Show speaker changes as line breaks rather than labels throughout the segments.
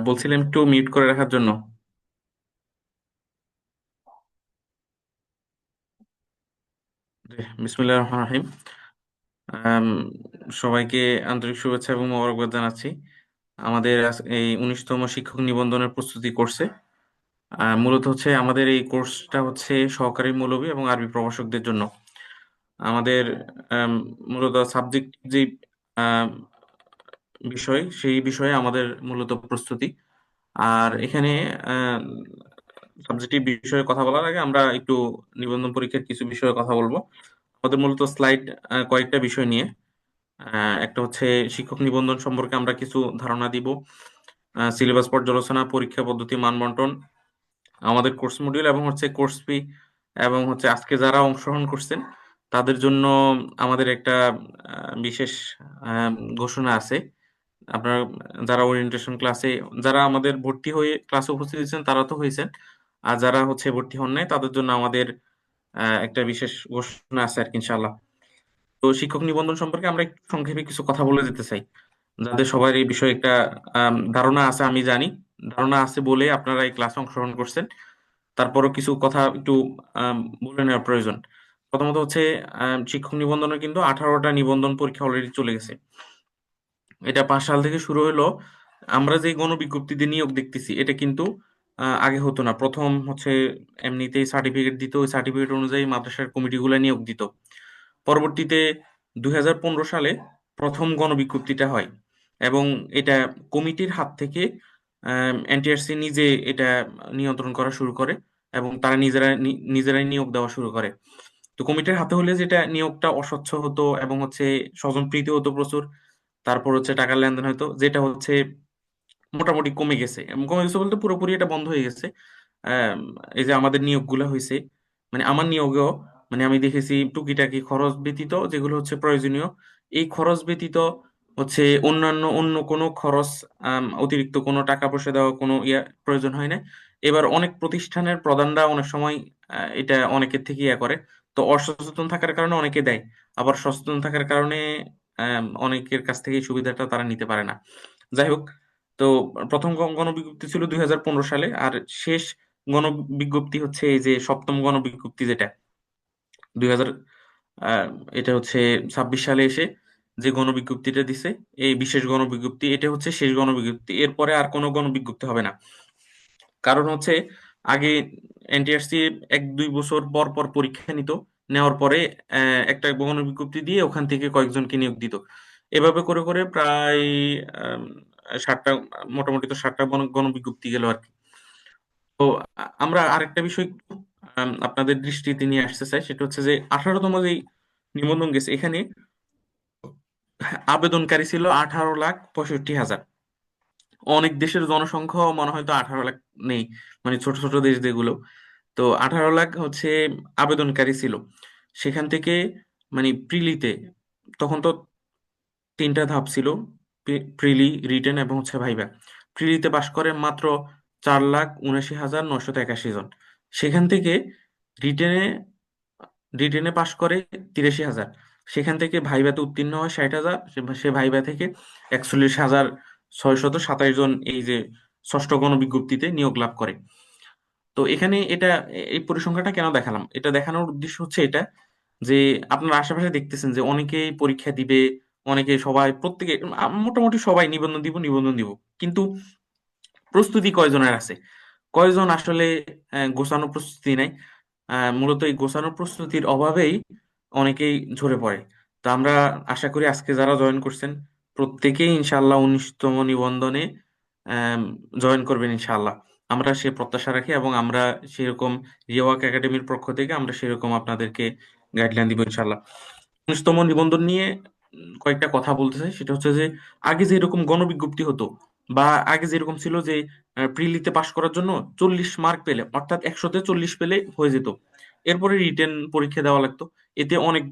বলছিলাম একটু মিউট করে রাখার জন্য। জি, বিসমিল্লাহির রহমানির রহিম। আম, সবাইকে আন্তরিক শুভেচ্ছা এবং মোবারকবাদ জানাচ্ছি। আমাদের এই 19তম শিক্ষক নিবন্ধনের প্রস্তুতি কোর্সে মূলত হচ্ছে আমাদের এই কোর্সটা হচ্ছে সহকারী মৌলভী এবং আরবি প্রভাষকদের জন্য। আমাদের আম, মূলত সাবজেক্ট যে আম, বিষয় সেই বিষয়ে আমাদের মূলত প্রস্তুতি। আর এখানে সাবজেক্টিভ বিষয়ে কথা বলার আগে আমরা একটু নিবন্ধন পরীক্ষার কিছু বিষয়ে কথা বলবো। আমাদের মূলত স্লাইড কয়েকটা বিষয় নিয়ে। একটা হচ্ছে শিক্ষক নিবন্ধন সম্পর্কে আমরা কিছু ধারণা দিব, সিলেবাস পর্যালোচনা, পরীক্ষা পদ্ধতি, মানবন্টন, আমাদের কোর্স মডিউল এবং হচ্ছে কোর্স ফি, এবং হচ্ছে আজকে যারা অংশগ্রহণ করছেন তাদের জন্য আমাদের একটা বিশেষ আহ, ঘোষণা আছে। আপনারা যারা ওরিয়েন্টেশন ক্লাসে, যারা আমাদের ভর্তি হয়ে ক্লাসে উপস্থিত হয়েছেন তারা তো হয়েছেন, আর যারা হচ্ছে ভর্তি হন নাই তাদের জন্য আমাদের একটা বিশেষ ঘোষণা আছে আর কি, ইনশাআল্লাহ। তো শিক্ষক নিবন্ধন সম্পর্কে আমরা একটু সংক্ষেপে কিছু কথা বলে যেতে চাই, যাদের সবার এই বিষয়ে একটা ধারণা আছে। আমি জানি ধারণা আছে বলে আপনারা এই ক্লাসে অংশগ্রহণ করছেন, তারপরও কিছু কথা একটু আম, বলে নেওয়ার প্রয়োজন। প্রথমত হচ্ছে শিক্ষক নিবন্ধনের কিন্তু 18টা নিবন্ধন পরীক্ষা অলরেডি চলে গেছে। এটা 5 সাল থেকে শুরু হলো। আমরা যে গণবিজ্ঞপ্তিতে নিয়োগ দেখতেছি এটা কিন্তু আগে হতো না। প্রথম হচ্ছে এমনিতেই সার্টিফিকেট দিত, ওই সার্টিফিকেট অনুযায়ী মাদ্রাসার কমিটিগুলো নিয়োগ দিত। পরবর্তীতে 2015 সালে প্রথম গণবিজ্ঞপ্তিটা হয়, এবং এটা কমিটির হাত থেকে এনটিআরসি নিজে এটা নিয়ন্ত্রণ করা শুরু করে, এবং তারা নিজেরাই নিয়োগ দেওয়া শুরু করে। তো কমিটির হাতে হলে যেটা নিয়োগটা অস্বচ্ছ হতো এবং হচ্ছে স্বজনপ্রীতি হতো প্রচুর। তারপর হচ্ছে টাকার লেনদেন হতো, যেটা হচ্ছে মোটামুটি কমে গেছে। এবং কমে গেছে বলতে পুরোপুরি এটা বন্ধ হয়ে গেছে। আম, এই যে আমাদের নিয়োগগুলো হয়েছে, মানে আমার নিয়োগেও, মানে আমি দেখেছি টুকিটাকি খরচ ব্যতীত যেগুলো হচ্ছে প্রয়োজনীয়, এই খরচ ব্যতীত হচ্ছে অন্য কোনো খরচ, অতিরিক্ত কোনো টাকা পয়সা দেওয়া কোনো প্রয়োজন হয় না। এবার অনেক প্রতিষ্ঠানের প্রধানরা অনেক সময় এটা অনেকের থেকে করে। তো অসচেতন থাকার কারণে অনেকে দেয়, আবার সচেতন থাকার কারণে অনেকের কাছ থেকে এই সুবিধাটা তারা নিতে পারে না। যাই হোক, তো প্রথম গণবিজ্ঞপ্তি ছিল 2015 সালে, আর শেষ গণবিজ্ঞপ্তি হচ্ছে এই যে সপ্তম গণবিজ্ঞপ্তি, যেটা 2000 আহ, এটা হচ্ছে 26 সালে এসে যে গণবিজ্ঞপ্তিটা দিছে, এই বিশেষ গণবিজ্ঞপ্তি, এটা হচ্ছে শেষ গণবিজ্ঞপ্তি। এরপরে আর কোনো গণবিজ্ঞপ্তি হবে না। কারণ হচ্ছে আগে এনটিআরসি 1-2 বছর পর পর পরীক্ষা নিত, নেওয়ার পরে একটা গণবিজ্ঞপ্তি দিয়ে ওখান থেকে কয়েকজনকে নিয়োগ দিত। এভাবে করে করে প্রায় আম, 7টা, মোটামুটি তো 7টা গণবিজ্ঞপ্তি গেল আর কি। তো আমরা আরেকটা বিষয় একটু, আপনাদের দৃষ্টিতে নিয়ে আসতে চাই, সেটা হচ্ছে যে 18তম যে নিবন্ধন গেছে, এখানে আবেদনকারী ছিল 18,65,000। অনেক দেশের জনসংখ্যা মনে হয় তো 18 লাখ নেই, মানে ছোট ছোট দেশ যেগুলো। তো 18 লাখ হচ্ছে আবেদনকারী ছিল। সেখান থেকে মানে প্রিলিতে, তখন তো 3টা ধাপ ছিল, প্রিলি, রিটেন এবং হচ্ছে ভাইবা। প্রিলিতে পাশ করে মাত্র 4,79,981 জন। সেখান থেকে রিটেনে রিটেনে পাশ করে 83,000। সেখান থেকে ভাইভাতে উত্তীর্ণ হয় 60,000। সে ভাইভা থেকে 41,627 জন এই যে ষষ্ঠ গণবিজ্ঞপ্তিতে নিয়োগ লাভ করে। তো এখানে এটা, এই পরিসংখ্যানটা কেন দেখালাম, এটা দেখানোর উদ্দেশ্য হচ্ছে এটা, যে আপনার আশেপাশে দেখতেছেন যে অনেকেই পরীক্ষা দিবে, অনেকে, সবাই, প্রত্যেকে, মোটামুটি সবাই নিবন্ধন দিব নিবন্ধন দিব, কিন্তু প্রস্তুতি কয়জনের আছে? কয়জন আসলে গোছানো প্রস্তুতি নেয়? মূলত এই গোছানো প্রস্তুতির অভাবেই অনেকেই ঝরে পড়ে। তো আমরা আশা করি আজকে যারা জয়েন করছেন প্রত্যেকেই ইনশাআল্লাহ 19তম নিবন্ধনে জয়েন করবেন ইনশাআল্লাহ। আমরা সে প্রত্যাশা রাখি, এবং আমরা সেরকম রিওয়াক একাডেমির পক্ষ থেকে আমরা সেরকম আপনাদেরকে গাইডলাইন দিব ইনশাআল্লাহ। 19তম নিবন্ধন নিয়ে কয়েকটা কথা বলতে চাই, সেটা হচ্ছে যে আগে যে এরকম গণবিজ্ঞপ্তি হতো, বা আগে যেরকম ছিল যে প্রিলিতে পাশ করার জন্য 40 মার্ক পেলে, অর্থাৎ 100-তে 40 পেলে হয়ে যেত, এরপরে রিটেন পরীক্ষা দেওয়া লাগতো। এতে অনেক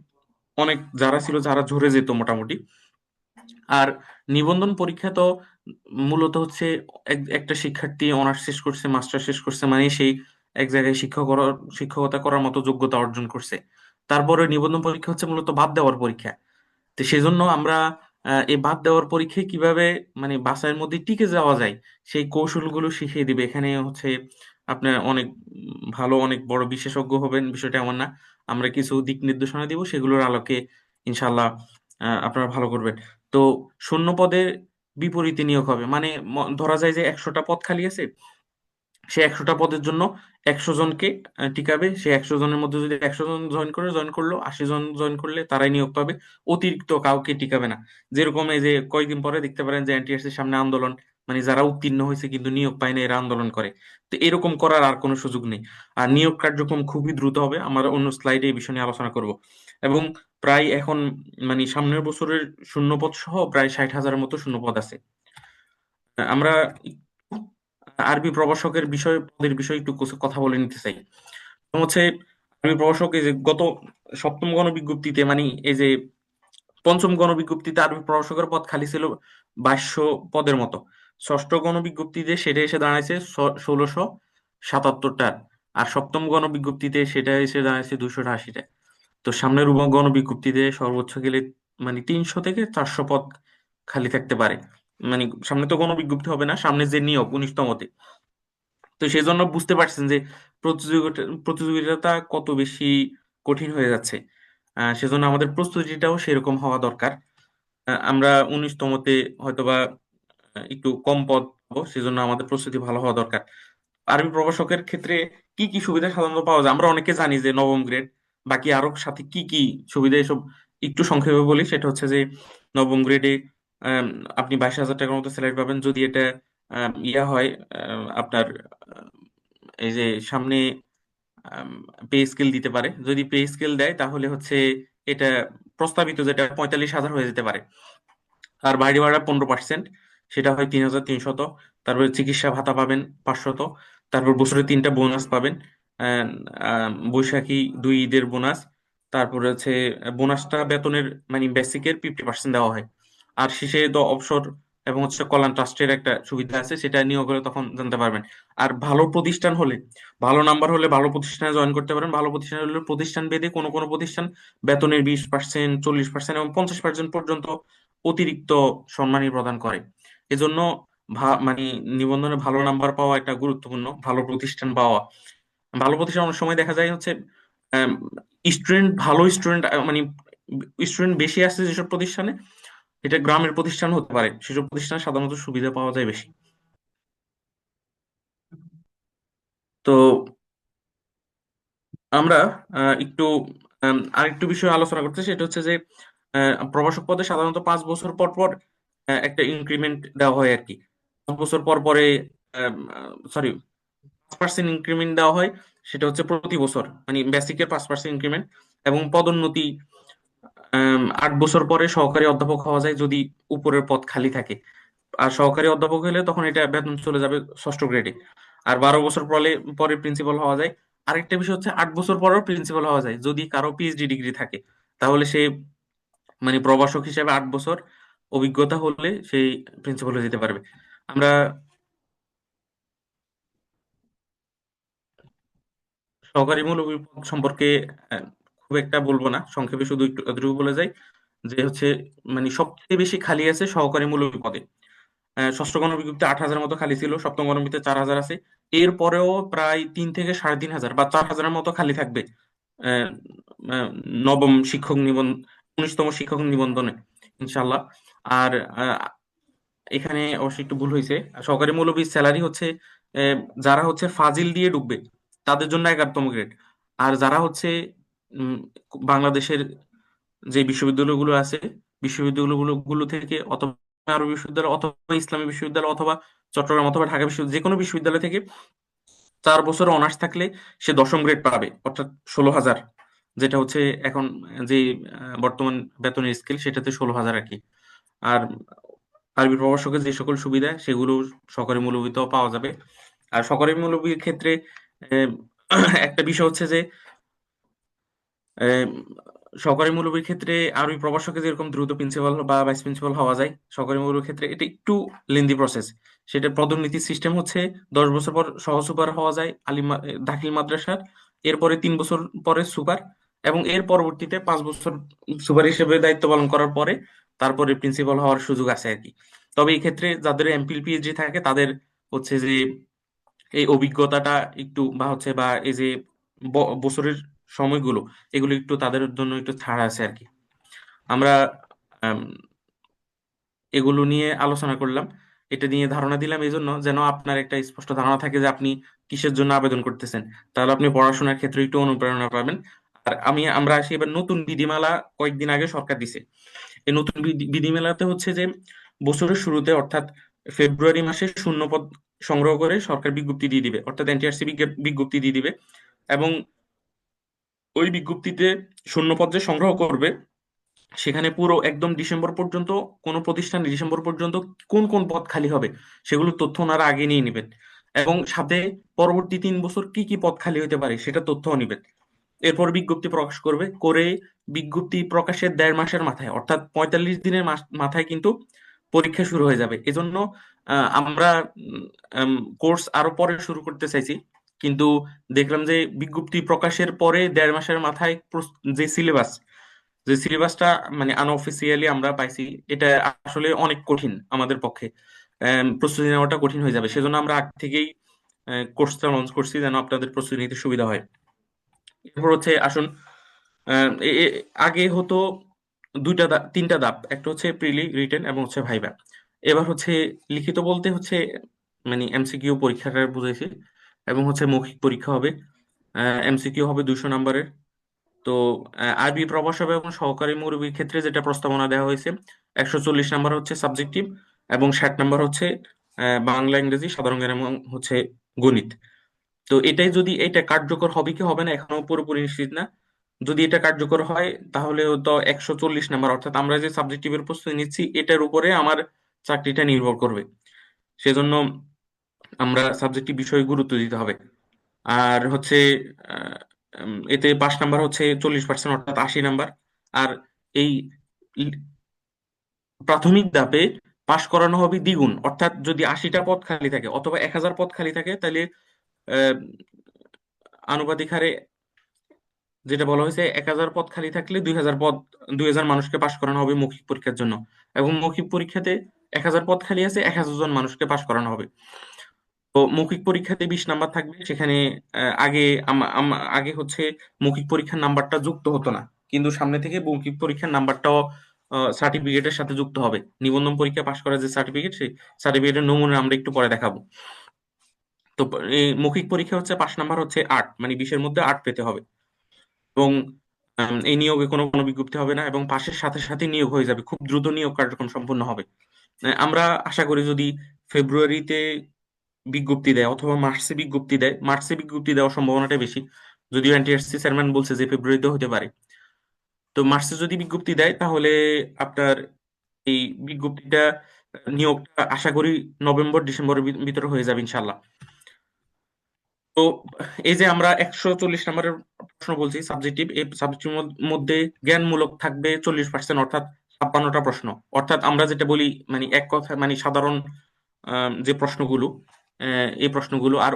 অনেক যারা ছিল, যারা ঝরে যেত মোটামুটি। আর নিবন্ধন পরীক্ষা তো মূলত হচ্ছে একটা শিক্ষার্থী অনার্স শেষ করছে, মাস্টার শেষ করছে, মানে সেই এক জায়গায় শিক্ষকতা করার মতো যোগ্যতা অর্জন করছে। তারপরে নিবন্ধন পরীক্ষা হচ্ছে মূলত বাদ দেওয়ার পরীক্ষা। তো সেজন্য আমরা এই বাদ দেওয়ার পরীক্ষায় কিভাবে মানে বাসার মধ্যে টিকে যাওয়া যায় সেই কৌশলগুলো শিখিয়ে দিবে। এখানে হচ্ছে আপনার অনেক ভালো অনেক বড় বিশেষজ্ঞ হবেন বিষয়টা এমন না। আমরা কিছু দিক নির্দেশনা দিব, সেগুলোর আলোকে ইনশাল্লাহ আপনারা ভালো করবেন। তো শূন্য পদের বিপরীতে নিয়োগ হবে, মানে ধরা যায় যে 100টা পদ খালি আছে, সে 100টা পদের জন্য 100 জনকে টিকাবে। সে 100 জনের মধ্যে যদি 100 জন জয়েন করলো, 80 জন জয়েন করলে তারাই নিয়োগ পাবে, অতিরিক্ত কাউকে টিকাবে না। যেরকম এই যে কয়েকদিন পরে দেখতে পারেন যে এনটিআরসি এর সামনে আন্দোলন, মানে যারা উত্তীর্ণ হয়েছে কিন্তু নিয়োগ পায় না এরা আন্দোলন করে। তো এরকম করার আর কোনো সুযোগ নেই। আর নিয়োগ কার্যক্রম খুবই দ্রুত হবে, আমরা অন্য স্লাইডে এই বিষয় নিয়ে আলোচনা করব। এবং প্রায় এখন মানে সামনের বছরের শূন্যপদ সহ প্রায় 60,000-এর মতো শূন্যপদ আছে। আমরা আরবি প্রভাষকের বিষয় পদের বিষয়ে একটু কথা বলে নিতে চাই। এবং হচ্ছে আরবি প্রভাষক এই যে গত সপ্তম গণবিজ্ঞপ্তিতে, মানে এই যে পঞ্চম গণবিজ্ঞপ্তিতে আরবি প্রভাষকের পদ খালি ছিল 2200 পদের মতো। ষষ্ঠ গণবিজ্ঞপ্তিতে সেটা এসে দাঁড়াইছে 1677টা। আর সপ্তম গণবিজ্ঞপ্তিতে সেটা এসে দাঁড়াইছে 280টা। তো সামনের গণবিজ্ঞপ্তিতে সর্বোচ্চ গেলে মানে 300 থেকে 400 পদ খালি থাকতে পারে। মানে সামনে তো গণবিজ্ঞপ্তি হবে না, সামনে যে নিয়োগ 19তমতে। তো সেই জন্য বুঝতে পারছেন যে প্রতিযোগিতা কত বেশি কঠিন হয়ে যাচ্ছে। সেজন্য আমাদের প্রস্তুতিটাও সেরকম হওয়া দরকার। আমরা 19তমতে হয়তোবা একটু কম পদ পাবো, সেজন্য আমাদের প্রস্তুতি ভালো হওয়া দরকার। আরবি প্রভাষকের ক্ষেত্রে কি কি সুবিধা সাধারণত পাওয়া যায় আমরা অনেকে জানি, যে নবম গ্রেড, বাকি আরো সাথে কি কি সুবিধা এসব একটু সংক্ষেপে বলি। সেটা হচ্ছে যে নবম গ্রেডে আপনি 22,000 টাকার মতো স্যালারি পাবেন যদি এটা ইয়া হয়, আপনার এই যে সামনে পে স্কেল দিতে পারে। যদি পে স্কেল দেয় তাহলে হচ্ছে এটা প্রস্তাবিত যেটা 45,000 হয়ে যেতে পারে। আর বাড়ি ভাড়া 15%, সেটা হয় 3,300। তারপরে চিকিৎসা ভাতা পাবেন 500। তারপর বছরে 3টা বোনাস পাবেন। বৈশাখী 2 ঈদের বোনাস। তারপরে হচ্ছে বোনাসটা বেতনের মানে বেসিকের 50% দেওয়া হয়। আর শেষে তো অবসর এবং হচ্ছে কল্যাণ ট্রাস্টের একটা সুবিধা আছে, সেটা নিয়োগ হলে তখন জানতে পারবেন। আর ভালো প্রতিষ্ঠান হলে, ভালো নাম্বার হলে ভালো প্রতিষ্ঠানে জয়েন করতে পারেন। ভালো প্রতিষ্ঠান হলে প্রতিষ্ঠান ভেদে কোনো কোনো প্রতিষ্ঠান বেতনের 20%, 40% এবং 50% পর্যন্ত অতিরিক্ত সম্মানী প্রদান করে। এজন্য মানে নিবন্ধনে ভালো নাম্বার পাওয়া একটা গুরুত্বপূর্ণ, ভালো প্রতিষ্ঠান পাওয়া। ভালো প্রতিষ্ঠান অনেক সময় দেখা যায় হচ্ছে স্টুডেন্ট, ভালো স্টুডেন্ট মানে স্টুডেন্ট বেশি আসছে যেসব প্রতিষ্ঠানে, এটা গ্রামের প্রতিষ্ঠান হতে পারে, সেসব প্রতিষ্ঠানে সাধারণত সুবিধা পাওয়া যায় বেশি। তো আমরা একটু আরেকটু বিষয় আলোচনা করতে, সেটা হচ্ছে যে প্রভাষক পদে সাধারণত 5 বছর পর পর একটা ইনক্রিমেন্ট দেওয়া হয় আর কি। 5 বছর পর পরে সরি 5% ইনক্রিমেন্ট দেওয়া হয়। সেটা হচ্ছে প্রতি বছর, মানে বেসিকের 5% ইনক্রিমেন্ট। এবং পদোন্নতি 8 বছর পরে সহকারী অধ্যাপক হওয়া যায় যদি উপরের পদ খালি থাকে। আর সহকারী অধ্যাপক হলে তখন এটা বেতন চলে যাবে ষষ্ঠ গ্রেডে। আর 12 বছর পরে পরে প্রিন্সিপাল হওয়া যায়। আরেকটা বিষয় হচ্ছে 8 বছর পরেও প্রিন্সিপাল হওয়া যায় যদি কারো পিএইচডি ডিগ্রি থাকে। তাহলে সে মানে প্রভাষক হিসেবে 8 বছর অভিজ্ঞতা হলে সেই প্রিন্সিপাল হয়ে যেতে পারবে। আমরা সহকারী মূলবী পদ সম্পর্কে আহ, খুব একটা বলবো না, সংক্ষেপে শুধু একটু এতটুকু বলে যাই যে হচ্ছে মানে সবচেয়ে বেশি খালি আছে সহকারী মূলবী পদে। ষষ্ঠ গণবিজ্ঞপ্তিতে 8,000 মতো খালি ছিল, সপ্তম গণবিজ্ঞপ্তিতে 4,000 আছে। এরপরেও প্রায় 3 থেকে 3,500 বা 4,000-এর মতো খালি থাকবে আহ, আহ, নবম শিক্ষক নিবন্ধন, 19তম শিক্ষক নিবন্ধনে ইনশাল্লাহ। আর এখানে অবশ্যই একটু ভুল হয়েছে। সহকারী মৌলবীর স্যালারি হচ্ছে আহ, যারা হচ্ছে ফাজিল দিয়ে ঢুকবে তাদের জন্য 11তম গ্রেড। আর যারা হচ্ছে উম, বাংলাদেশের যে বিশ্ববিদ্যালয়গুলো আছে, বিশ্ববিদ্যালয়গুলো থেকে অথবা আরবি বিশ্ববিদ্যালয় অথবা ইসলামী বিশ্ববিদ্যালয় অথবা চট্টগ্রাম অথবা ঢাকা বিশ্ববিদ্যালয়, যে কোনো বিশ্ববিদ্যালয় থেকে 4 বছর অনার্স থাকলে সে 10ম গ্রেড পাবে, অর্থাৎ 16,000। যেটা হচ্ছে এখন যে বর্তমান বেতনের স্কেল সেটাতে 16,000 আর কি। আর আরবি প্রভাষকের যে সকল সুবিধা সেগুলো সরকারি মূল্যবিত্ত পাওয়া যাবে। আর সরকারি মূল্যবির ক্ষেত্রে আহ, একটা বিষয় হচ্ছে যে আহ, সরকারি মৌলবীর ক্ষেত্রে আরবি প্রভাষকে যেরকম দ্রুত প্রিন্সিপাল বা ভাইস প্রিন্সিপাল হওয়া যায়, সরকারি মৌলবীর ক্ষেত্রে এটা একটু লেন্দি প্রসেস। সেটা পদোন্নতির সিস্টেম হচ্ছে 10 বছর পর সহ সুপার হওয়া যায় দাখিল মাদ্রাসার। এরপরে 3 বছর পরে সুপার, এবং এর পরবর্তীতে 5 বছর সুপার হিসেবে দায়িত্ব পালন করার পরে তারপরে প্রিন্সিপাল হওয়ার সুযোগ আছে আর কি। তবে এই ক্ষেত্রে যাদের এমফিল পিএইচডি থাকে তাদের হচ্ছে যে এই অভিজ্ঞতাটা একটু বা এই যে বছরের সময়গুলো, এগুলো একটু তাদের জন্য একটু ছাড় আছে আর কি। আমরা আম, এগুলো নিয়ে আলোচনা করলাম, এটা নিয়ে ধারণা দিলাম এই জন্য যেন আপনার একটা স্পষ্ট ধারণা থাকে যে আপনি কিসের জন্য আবেদন করতেছেন। তাহলে আপনি পড়াশোনার ক্ষেত্রে একটু অনুপ্রেরণা পাবেন। আর আমরা আসি এবার নতুন বিধিমালা কয়েকদিন আগে সরকার দিছে। এই নতুন বিধিমালাতে হচ্ছে যে বছরের শুরুতে অর্থাৎ ফেব্রুয়ারি মাসে শূন্যপদ সংগ্রহ করে সরকার বিজ্ঞপ্তি দিয়ে দিবে, অর্থাৎ এনটিআরসি বিজ্ঞপ্তি দিয়ে দিবে। এবং ওই বিজ্ঞপ্তিতে শূন্যপদ যে সংগ্রহ করবে সেখানে পুরো একদম ডিসেম্বর পর্যন্ত, কোন প্রতিষ্ঠান ডিসেম্বর পর্যন্ত কোন কোন পদ খালি হবে সেগুলোর তথ্য ওনারা আগে নিয়ে নেবেন। এবং সাথে পরবর্তী 3 বছর কি কি পদ খালি হতে পারে সেটা তথ্যও নেবেন। এরপর বিজ্ঞপ্তি প্রকাশ করবে, করে বিজ্ঞপ্তি প্রকাশের 1.5 মাসের মাথায় অর্থাৎ 45 দিনের মাথায় কিন্তু পরীক্ষা শুরু হয়ে যাবে। এজন্য আমরা কোর্স আরো পরে শুরু করতে চাইছি, কিন্তু দেখলাম যে বিজ্ঞপ্তি প্রকাশের পরে 1.5 মাসের মাথায় যে সিলেবাসটা মানে আনঅফিসিয়ালি আমরা পাইছি, এটা আসলে অনেক কঠিন আমাদের পক্ষে। প্রস্তুতি নেওয়াটা কঠিন হয়ে যাবে, সেজন্য আমরা আগ থেকেই কোর্সটা লঞ্চ করছি যেন আপনাদের প্রস্তুতি নিতে সুবিধা হয়। এরপর হচ্ছে আসুন, আগে হতো তিনটা ধাপ, একটা হচ্ছে প্রিলি, রিটেন এবং হচ্ছে ভাইবা। এবার হচ্ছে লিখিত বলতে হচ্ছে মানে এমসিকিউ পরীক্ষাটা বুঝাইছি, এবং হচ্ছে মৌখিক পরীক্ষা হবে। এমসিকিউ হবে 200 নম্বরের। তো আরবি প্রভাষক এবং সহকারী মুরব্বীর ক্ষেত্রে যেটা প্রস্তাবনা দেওয়া হয়েছে, 140 নম্বর হচ্ছে সাবজেক্টিভ, এবং 60 নম্বর হচ্ছে বাংলা, ইংরেজি, সাধারণ জ্ঞান এবং হচ্ছে গণিত। তো এটা কার্যকর হবে কি হবে না এখনো পুরোপুরি নিশ্চিত না। যদি এটা কার্যকর হয় তাহলে তো 140 নম্বর, অর্থাৎ আমরা যে সাবজেক্টিভের প্রস্তুতি নিচ্ছি এটার উপরে আমার চাকরিটা নির্ভর করবে। সেজন্য আমরা সাবজেক্টিভ বিষয়ে গুরুত্ব দিতে হবে। আর হচ্ছে আহ, এতে পাস নাম্বার হচ্ছে 40%, অর্থাৎ 80 নাম্বার। আর এই ল- প্রাথমিক ধাপে পাশ করানো হবে দ্বিগুণ, অর্থাৎ যদি 80টা পদ খালি থাকে অথবা 1000 পদ খালি থাকে তাহলে আহ, আনুপাতিক হারে যেটা বলা হয়েছে 1000 পদ খালি থাকলে 2000 মানুষকে পাশ করানো হবে মৌখিক পরীক্ষার জন্য। এবং মৌখিক পরীক্ষাতে 1000 পদ খালি আছে, 1000 জন মানুষকে পাশ করানো হবে। তো মৌখিক পরীক্ষাতে 20 নাম্বার থাকবে, সেখানে আগে হচ্ছে মৌখিক পরীক্ষার নাম্বারটা যুক্ত হতো না, কিন্তু সামনে থেকে মৌখিক পরীক্ষার নাম্বারটাও সার্টিফিকেটের সাথে যুক্ত হবে। নিবন্ধন পরীক্ষা পাশ করার যে সার্টিফিকেট, সেই সার্টিফিকেটের নমুনা আমরা একটু পরে দেখাবো। তো এই মৌখিক পরীক্ষা হচ্ছে পাশ নাম্বার হচ্ছে 8, মানে 20-এর মধ্যে 8 পেতে হবে। এবং এই নিয়োগে কোনো কোনো বিজ্ঞপ্তি হবে না, এবং পাশের সাথে সাথে নিয়োগ হয়ে যাবে, খুব দ্রুত নিয়োগ কার্যক্রম সম্পন্ন হবে। আমরা আশা করি যদি ফেব্রুয়ারিতে বিজ্ঞপ্তি দেয় অথবা মার্চে বিজ্ঞপ্তি দেয়, মার্চে বিজ্ঞপ্তি দেওয়ার সম্ভাবনাটা বেশি, যদিও এনটিআরসি চেয়ারম্যান বলছে যে ফেব্রুয়ারিতে হতে পারে। তো মার্চে যদি বিজ্ঞপ্তি দেয় তাহলে আপনার এই বিজ্ঞপ্তিটা, নিয়োগটা আশা করি নভেম্বর ডিসেম্বরের ভিতরে হয়ে যাবে ইনশাল্লাহ। তো এই যে আমরা 140 নম্বরের প্রশ্ন বলছি সাবজেক্টিভ, এই সাবজেক্টের মধ্যে জ্ঞানমূলক থাকবে 40%, অর্থাৎ 56টা প্রশ্ন। অর্থাৎ আমরা যেটা বলি মানে এক কথা মানে সাধারণ যে প্রশ্নগুলো, এই প্রশ্নগুলো আর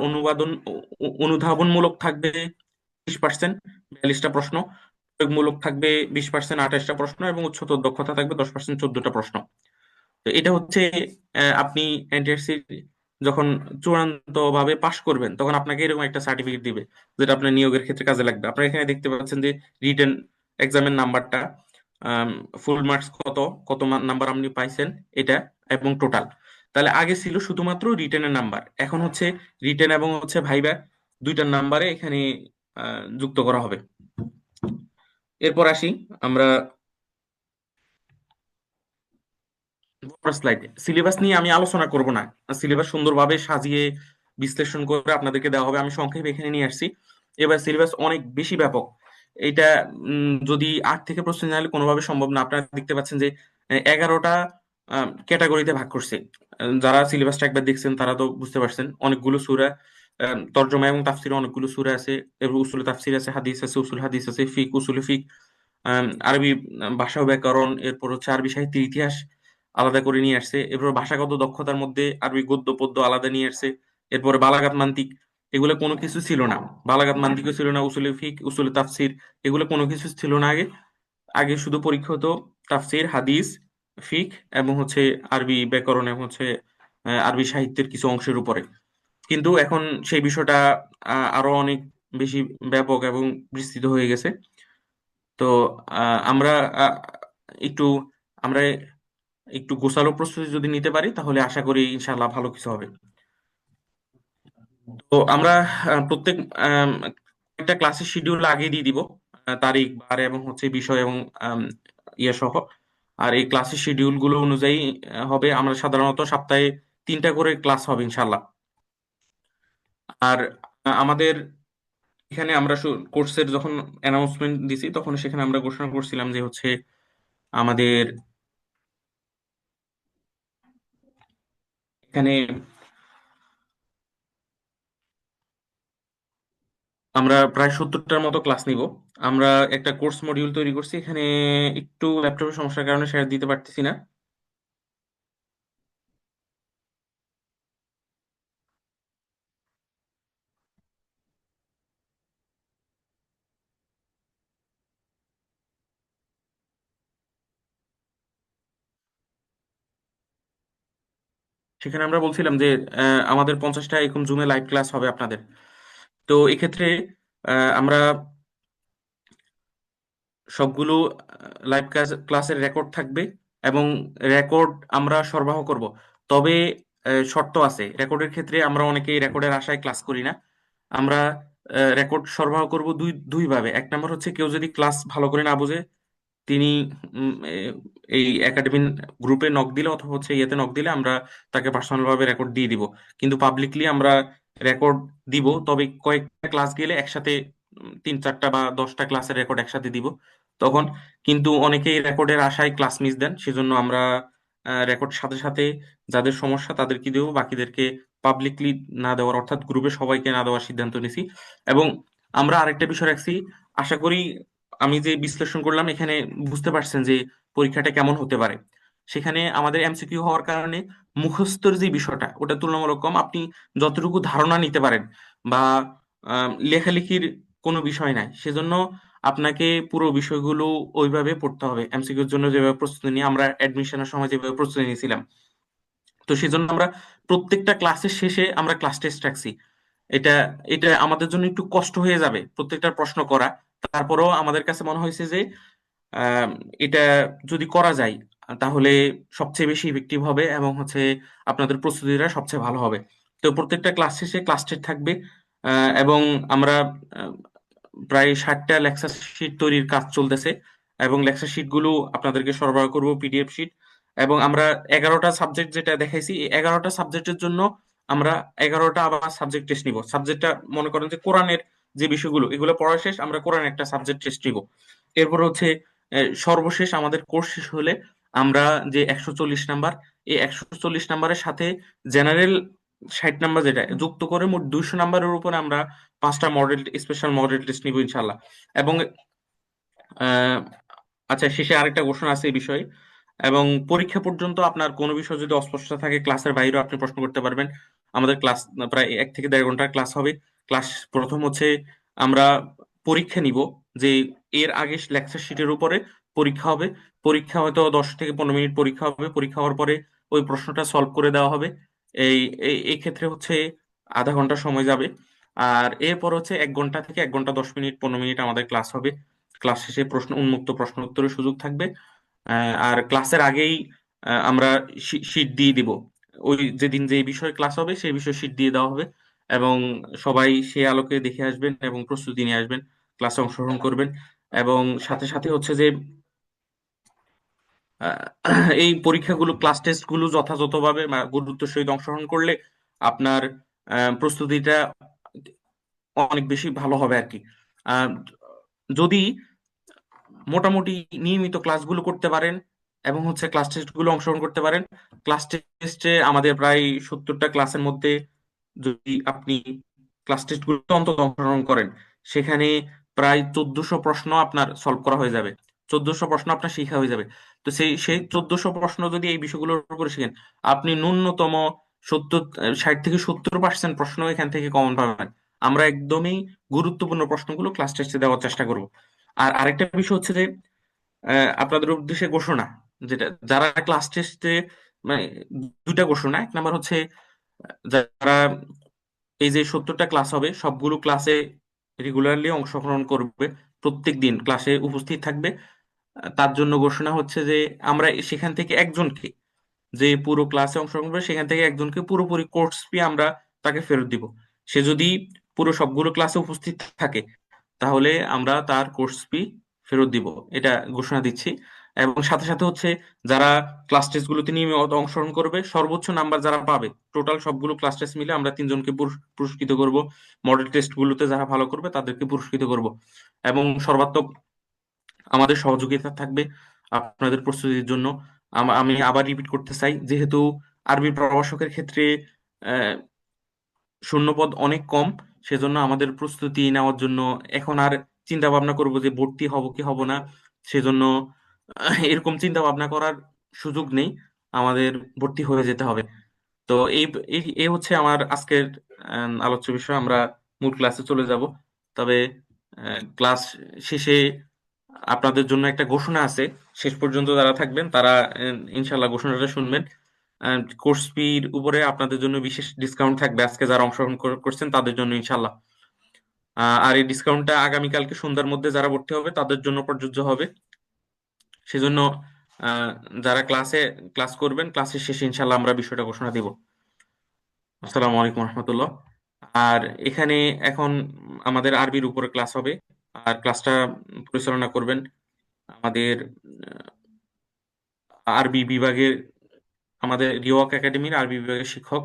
অনুধাবনমূলক থাকবে 20%, 42টা প্রশ্ন। প্রয়োগমূলক থাকবে 20%, 28টা প্রশ্ন, এবং উচ্চতর দক্ষতা থাকবে 10%, 14টা প্রশ্ন। তো এটা হচ্ছে আপনি এনটিআরসি যখন চূড়ান্ত ভাবে পাশ করবেন তখন আপনাকে এরকম একটা সার্টিফিকেট দিবে, যেটা আপনার নিয়োগের ক্ষেত্রে কাজে লাগবে। আপনারা এখানে দেখতে পাচ্ছেন যে রিটেন এক্সামের নাম্বারটা, ফুল মার্কস কত, কত নাম্বার আপনি পাইছেন এটা, এবং টোটাল। তাহলে আগে ছিল শুধুমাত্র রিটেনের নাম্বার, এখন হচ্ছে রিটেন এবং হচ্ছে ভাইবা দুইটার নাম্বারে এখানে যুক্ত করা হবে। এরপর আসি আমরা স্লাইডে। সিলেবাস নিয়ে আমি আলোচনা করব না, সিলেবাস সুন্দরভাবে সাজিয়ে বিশ্লেষণ করে আপনাদেরকে দেওয়া হবে, আমি সংক্ষেপে এখানে নিয়ে আসছি। এবার সিলেবাস অনেক বেশি ব্যাপক। এটা যদি 8 থেকে প্রশ্ন জানলে কোনোভাবে সম্ভব না। আপনারা দেখতে পাচ্ছেন যে 11টা ক্যাটাগরিতে ভাগ করছে। যারা সিলেবাসটা একবার দেখছেন তারা তো বুঝতে পারছেন, অনেকগুলো সূরা, তরজমা এবং তাফসিরে অনেকগুলো সূরা আছে, এবং উসুল তাফসির আছে, হাদিস আছে, উসুল হাদিস আছে, ফিক, উসুল ফিক, আরবি ভাষা ও ব্যাকরণ, এরপর হচ্ছে আরবি সাহিত্যের ইতিহাস আলাদা করে নিয়ে আসছে। এরপর ভাষাগত দক্ষতার মধ্যে আরবি গদ্য পদ্য আলাদা নিয়ে আসছে। এরপরে বালাগাত মান্তিক, এগুলো কোনো কিছু ছিল না। বালাগাত মান্তিকও ছিল না, উসুলে ফিক, উসুলে তাফসির, এগুলো কোনো কিছু ছিল না আগে। আগে শুধু পরীক্ষা হতো তাফসির, হাদিস, ফিক এবং হচ্ছে আরবি ব্যাকরণ এবং হচ্ছে আরবি সাহিত্যের কিছু অংশের উপরে। কিন্তু এখন সেই বিষয়টা আরো অনেক বেশি ব্যাপক এবং বিস্তৃত হয়ে গেছে। তো আমরা আহ, একটু আমরা একটু গোছালো প্রস্তুতি যদি নিতে পারি তাহলে আশা করি ইনশাআল্লাহ ভালো কিছু হবে। তো আমরা প্রত্যেক একটা ক্লাসের শিডিউল আগে দিয়ে দিব, তারিখ বার এবং হচ্ছে বিষয় এবং আম, ইয়ে সহ। আর এই ক্লাসের শিডিউল গুলো অনুযায়ী হবে। আমরা সাধারণত সপ্তাহে 3টা করে ক্লাস হবে ইনশাল্লাহ। আর আমাদের এখানে আমরা কোর্সের যখন অ্যানাউন্সমেন্ট দিছি তখন সেখানে আমরা ঘোষণা করছিলাম যে হচ্ছে আমাদের এখানে আমরা প্রায় 70টার মতো ক্লাস নিব। আমরা একটা কোর্স মডিউল তৈরি করছি, এখানে একটু ল্যাপটপের সমস্যার কারণে শেয়ার দিতে পারতেছি না। সেখানে আমরা বলছিলাম যে আমাদের 50টা এরকম জুমে লাইভ ক্লাস হবে আপনাদের। তো এক্ষেত্রে আমরা সবগুলো লাইভ ক্লাসের রেকর্ড থাকবে এবং রেকর্ড আমরা সরবরাহ করব। তবে শর্ত আছে রেকর্ডের ক্ষেত্রে। আমরা অনেকেই রেকর্ডের আশায় ক্লাস করি না। আমরা রেকর্ড সরবরাহ করব দুই ভাবে। এক নম্বর হচ্ছে কেউ যদি ক্লাস ভালো করে না বুঝে তিনি এই একাডেমি গ্রুপে নক দিলে অথবা হচ্ছে ইয়েতে নক দিলে আমরা তাকে পার্সোনাল ভাবে রেকর্ড দিয়ে দিব। কিন্তু পাবলিকলি আমরা রেকর্ড দিব, তবে কয়েকটা ক্লাস গেলে একসাথে 3-4টা বা 10টা ক্লাসের রেকর্ড একসাথে দিব তখন। কিন্তু অনেকেই রেকর্ডের আশায় ক্লাস মিস দেন, সেজন্য আমরা রেকর্ড সাথে সাথে যাদের সমস্যা তাদেরকে দেবো, বাকিদেরকে পাবলিকলি না দেওয়ার অর্থাৎ গ্রুপে সবাইকে না দেওয়ার সিদ্ধান্ত নিছি। এবং আমরা আরেকটা বিষয় রাখছি, আশা করি আমি যে বিশ্লেষণ করলাম এখানে বুঝতে পারছেন যে পরীক্ষাটা কেমন হতে পারে। সেখানে আমাদের এমসিকিউ হওয়ার কারণে মুখস্থর যে বিষয়টা ওটা তুলনামূলক কম। আপনি যতটুকু ধারণা নিতে পারেন বা লেখালেখির কোনো বিষয় নাই, সেজন্য আপনাকে পুরো বিষয়গুলো ওইভাবে পড়তে হবে। এমসিকিউর জন্য যেভাবে প্রস্তুতি নিয়ে আমরা অ্যাডমিশনের সময় যেভাবে প্রস্তুতি নিয়েছিলাম, তো সেজন্য আমরা প্রত্যেকটা ক্লাসের শেষে আমরা ক্লাস টেস্ট রাখছি। এটা এটা আমাদের জন্য একটু কষ্ট হয়ে যাবে প্রত্যেকটা প্রশ্ন করা। তারপরেও আমাদের কাছে মনে হয়েছে যে আহ, এটা যদি করা যায় তাহলে সবচেয়ে বেশি ইফেক্টিভ হবে এবং হচ্ছে আপনাদের প্রস্তুতিটা সবচেয়ে ভালো হবে। তো প্রত্যেকটা ক্লাস শেষে ক্লাস টেস্ট থাকবে। এবং আমরা আহ, প্রায় 60টা লেকচার শিট তৈরির কাজ চলতেছে এবং লেকচার শিট গুলো আপনাদেরকে সরবরাহ করব, পিডিএফ শিট। এবং আমরা 11টা সাবজেক্ট যেটা দেখাইছি, এই 11টা সাবজেক্টের জন্য আমরা 11টা আবার সাবজেক্ট টেস্ট নিব। সাবজেক্টটা মনে করেন যে কোরআনের যে বিষয়গুলো এগুলো পড়া শেষ, আমরা কোরআন একটা সাবজেক্ট টেস্ট নিব। এরপর হচ্ছে সর্বশেষ আমাদের কোর্স শেষ হলে আমরা যে 140 নাম্বার, এই 140 নাম্বারের সাথে জেনারেল 60 নাম্বার যেটা যুক্ত করে মোট 200 নাম্বারের উপরে আমরা 5টা মডেল স্পেশাল মডেল টেস্ট নিব ইনশাল্লাহ। এবং আহ, আচ্ছা, শেষে আরেকটা ঘোষণা আছে এই বিষয়ে। এবং পরীক্ষা পর্যন্ত আপনার কোনো বিষয় যদি অস্পষ্ট থাকে ক্লাসের বাইরেও আপনি প্রশ্ন করতে পারবেন। আমাদের ক্লাস প্রায় 1 থেকে 1.5 ঘন্টার ক্লাস হবে। ক্লাস প্রথম হচ্ছে আমরা পরীক্ষা নিব, যে এর আগে লেকচার শিটের উপরে পরীক্ষা হবে। পরীক্ষা হয়তো 10 থেকে 15 মিনিট পরীক্ষা হবে। পরীক্ষা হওয়ার পরে ওই প্রশ্নটা সলভ করে দেওয়া হবে। এই এই ক্ষেত্রে হচ্ছে আধা ঘন্টা সময় যাবে। আর এরপর হচ্ছে 1 ঘন্টা থেকে 1 ঘন্টা 10 মিনিট 15 মিনিট আমাদের ক্লাস হবে। ক্লাস শেষে উন্মুক্ত প্রশ্ন উত্তরের সুযোগ থাকবে। আর ক্লাসের আগেই আমরা শীট দিয়ে দিব। ওই যেদিন যে বিষয়ে ক্লাস হবে সেই বিষয়ে শীট দিয়ে দেওয়া হবে। এবং সবাই সে আলোকে দেখে আসবেন এবং প্রস্তুতি নিয়ে আসবেন, ক্লাসে অংশগ্রহণ করবেন। এবং সাথে সাথে হচ্ছে যে এই পরীক্ষাগুলো ক্লাস টেস্ট গুলো যথাযথভাবে গুরুত্বের সহিত অংশগ্রহণ করলে আপনার প্রস্তুতিটা অনেক বেশি ভালো হবে আর কি। আহ, যদি মোটামুটি নিয়মিত ক্লাসগুলো করতে পারেন এবং হচ্ছে ক্লাস টেস্ট গুলো অংশগ্রহণ করতে পারেন। ক্লাস টেস্টে আমাদের প্রায় 70টা ক্লাসের মধ্যে যদি আপনি ক্লাস টেস্ট গুলো অন্তত অংশগ্রহণ করেন, সেখানে প্রায় 1400 প্রশ্ন আপনার সলভ করা হয়ে যাবে। 1400 প্রশ্ন আপনার শিখা হয়ে যাবে। তো সেই 1400 প্রশ্ন যদি এই বিষয়গুলোর উপরে শিখেন, আপনি ন্যূনতম 60 থেকে 70% প্রশ্ন এখান থেকে কমন পাবেন। আমরা একদমই গুরুত্বপূর্ণ প্রশ্নগুলো ক্লাস টেস্টে দেওয়ার চেষ্টা করব। আর আরেকটা বিষয় হচ্ছে যে আপনাদের উদ্দেশ্যে ঘোষণা, যেটা যারা ক্লাস টেস্টে মানে দুইটা ঘোষণা, এক নাম্বার হচ্ছে যারা এই যে 70টা ক্লাস হবে সবগুলো ক্লাসে রেগুলারলি অংশগ্রহণ করবে, প্রত্যেক দিন ক্লাসে উপস্থিত থাকবে। তার জন্য ঘোষণা হচ্ছে যে আমরা সেখান থেকে একজনকে, যে পুরো ক্লাসে অংশগ্রহণ করবে সেখান থেকে একজনকে পুরোপুরি কোর্স ফি আমরা তাকে ফেরত দিব। সে যদি পুরো সবগুলো ক্লাসে উপস্থিত থাকে তাহলে আমরা তার কোর্স ফি ফেরত দিব, এটা ঘোষণা দিচ্ছি। এবং সাথে সাথে হচ্ছে যারা ক্লাস টেস্ট গুলোতে নিয়মিত অংশগ্রহণ করবে, সর্বোচ্চ নাম্বার যারা পাবে টোটাল সবগুলো ক্লাস টেস্ট মিলে আমরা তিনজনকে পুরস্কৃত করব। মডেল টেস্ট গুলোতে যারা ভালো করবে তাদেরকে পুরস্কৃত করব। এবং সর্বাত্মক আমাদের সহযোগিতা থাকবে আপনাদের প্রস্তুতির জন্য। আমি আবার রিপিট করতে চাই, যেহেতু আরবি প্রভাষকের ক্ষেত্রে আহ, শূন্যপদ অনেক কম, সেজন্য আমাদের প্রস্তুতি নেওয়ার জন্য এখন আর চিন্তা ভাবনা করবো যে ভর্তি হব কি হব না, সেজন্য এরকম চিন্তা ভাবনা করার সুযোগ নেই, আমাদের ভর্তি হয়ে যেতে হবে। তো এই এই এই হচ্ছে আমার আজকের আলোচ্য বিষয়। আমরা মূল ক্লাসে চলে যাব। তবে ক্লাস শেষে আপনাদের জন্য একটা ঘোষণা আছে, শেষ পর্যন্ত যারা থাকবেন তারা ইনশাল্লাহ ঘোষণাটা শুনবেন। কোর্স ফির উপরে আপনাদের জন্য বিশেষ ডিসকাউন্ট থাকবে আজকে যারা অংশগ্রহণ করছেন তাদের জন্য ইনশাল্লাহ। আর এই ডিসকাউন্টটা আগামীকালকে সন্ধ্যার মধ্যে যারা ভর্তি হবে তাদের জন্য প্রযোজ্য হবে। সেজন্য আহ, যারা ক্লাস করবেন ক্লাসের শেষে ইনশাল্লাহ আমরা বিষয়টা ঘোষণা দিব। আসসালামু আলাইকুম রহমতুল্লাহ। আর এখানে এখন আমাদের আরবির উপরে ক্লাস হবে। আর ক্লাসটা পরিচালনা করবেন আমাদের আরবি বিভাগের, আমাদের রিওয়াক একাডেমির আরবি বিভাগের শিক্ষক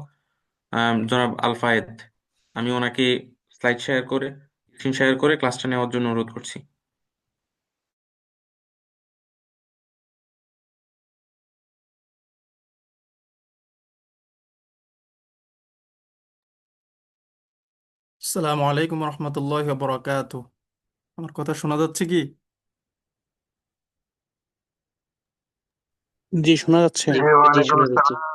জনাব আল ফায়েদ। আমি ওনাকে স্ক্রিন শেয়ার করে ক্লাসটা নেওয়ার জন্য অনুরোধ করছি।
আসসালামু আলাইকুম রহমতুল্লাহ বরকাত। আমার কথা শোনা যাচ্ছে কি?
জি, শোনা যাচ্ছে।
জি,
জি,
ওয়ালাইকুম
শোনা যাচ্ছে।
আসসালাম।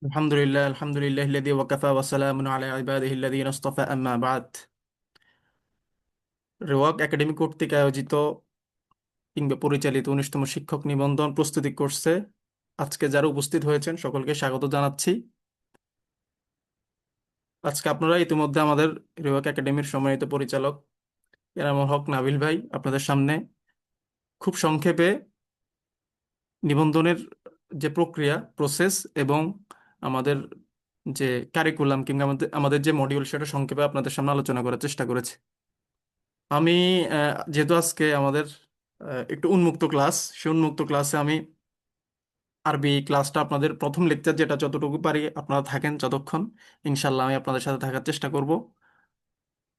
আলহামদুলিল্লাহ আলহামদুলিল্লাহ আল্লাযী ওয়াকাফা ওয়া সালামুন আলা ইবাদিহি আল্লাযীনা ইসতাফা, আম্মা বা'দ। রেওয়াক একাডেমি কর্তৃক আয়োজিত কিংবা পরিচালিত 19তম শিক্ষক নিবন্ধন প্রস্তুতি কোর্সে আজকে যারা উপস্থিত হয়েছেন সকলকে স্বাগত জানাচ্ছি। আজকে আপনারা ইতিমধ্যে আমাদের রেওয়াক একাডেমির সম্মানিত পরিচালক এনামুল হক নাবিল ভাই আপনাদের সামনে খুব সংক্ষেপে নিবন্ধনের যে প্রক্রিয়া প্রসেস এবং আমাদের যে কারিকুলাম কিংবা আমাদের যে মডিউল সেটা সংক্ষেপে আপনাদের সামনে আলোচনা করার চেষ্টা করেছি। আমি যেহেতু আজকে আমাদের একটু উন্মুক্ত ক্লাস, সেই উন্মুক্ত ক্লাসে আমি আরবি ক্লাসটা আপনাদের প্রথম লেকচার যেটা যতটুকু পারি আপনারা থাকেন যতক্ষণ, ইনশাল্লাহ আমি আপনাদের সাথে থাকার চেষ্টা করব।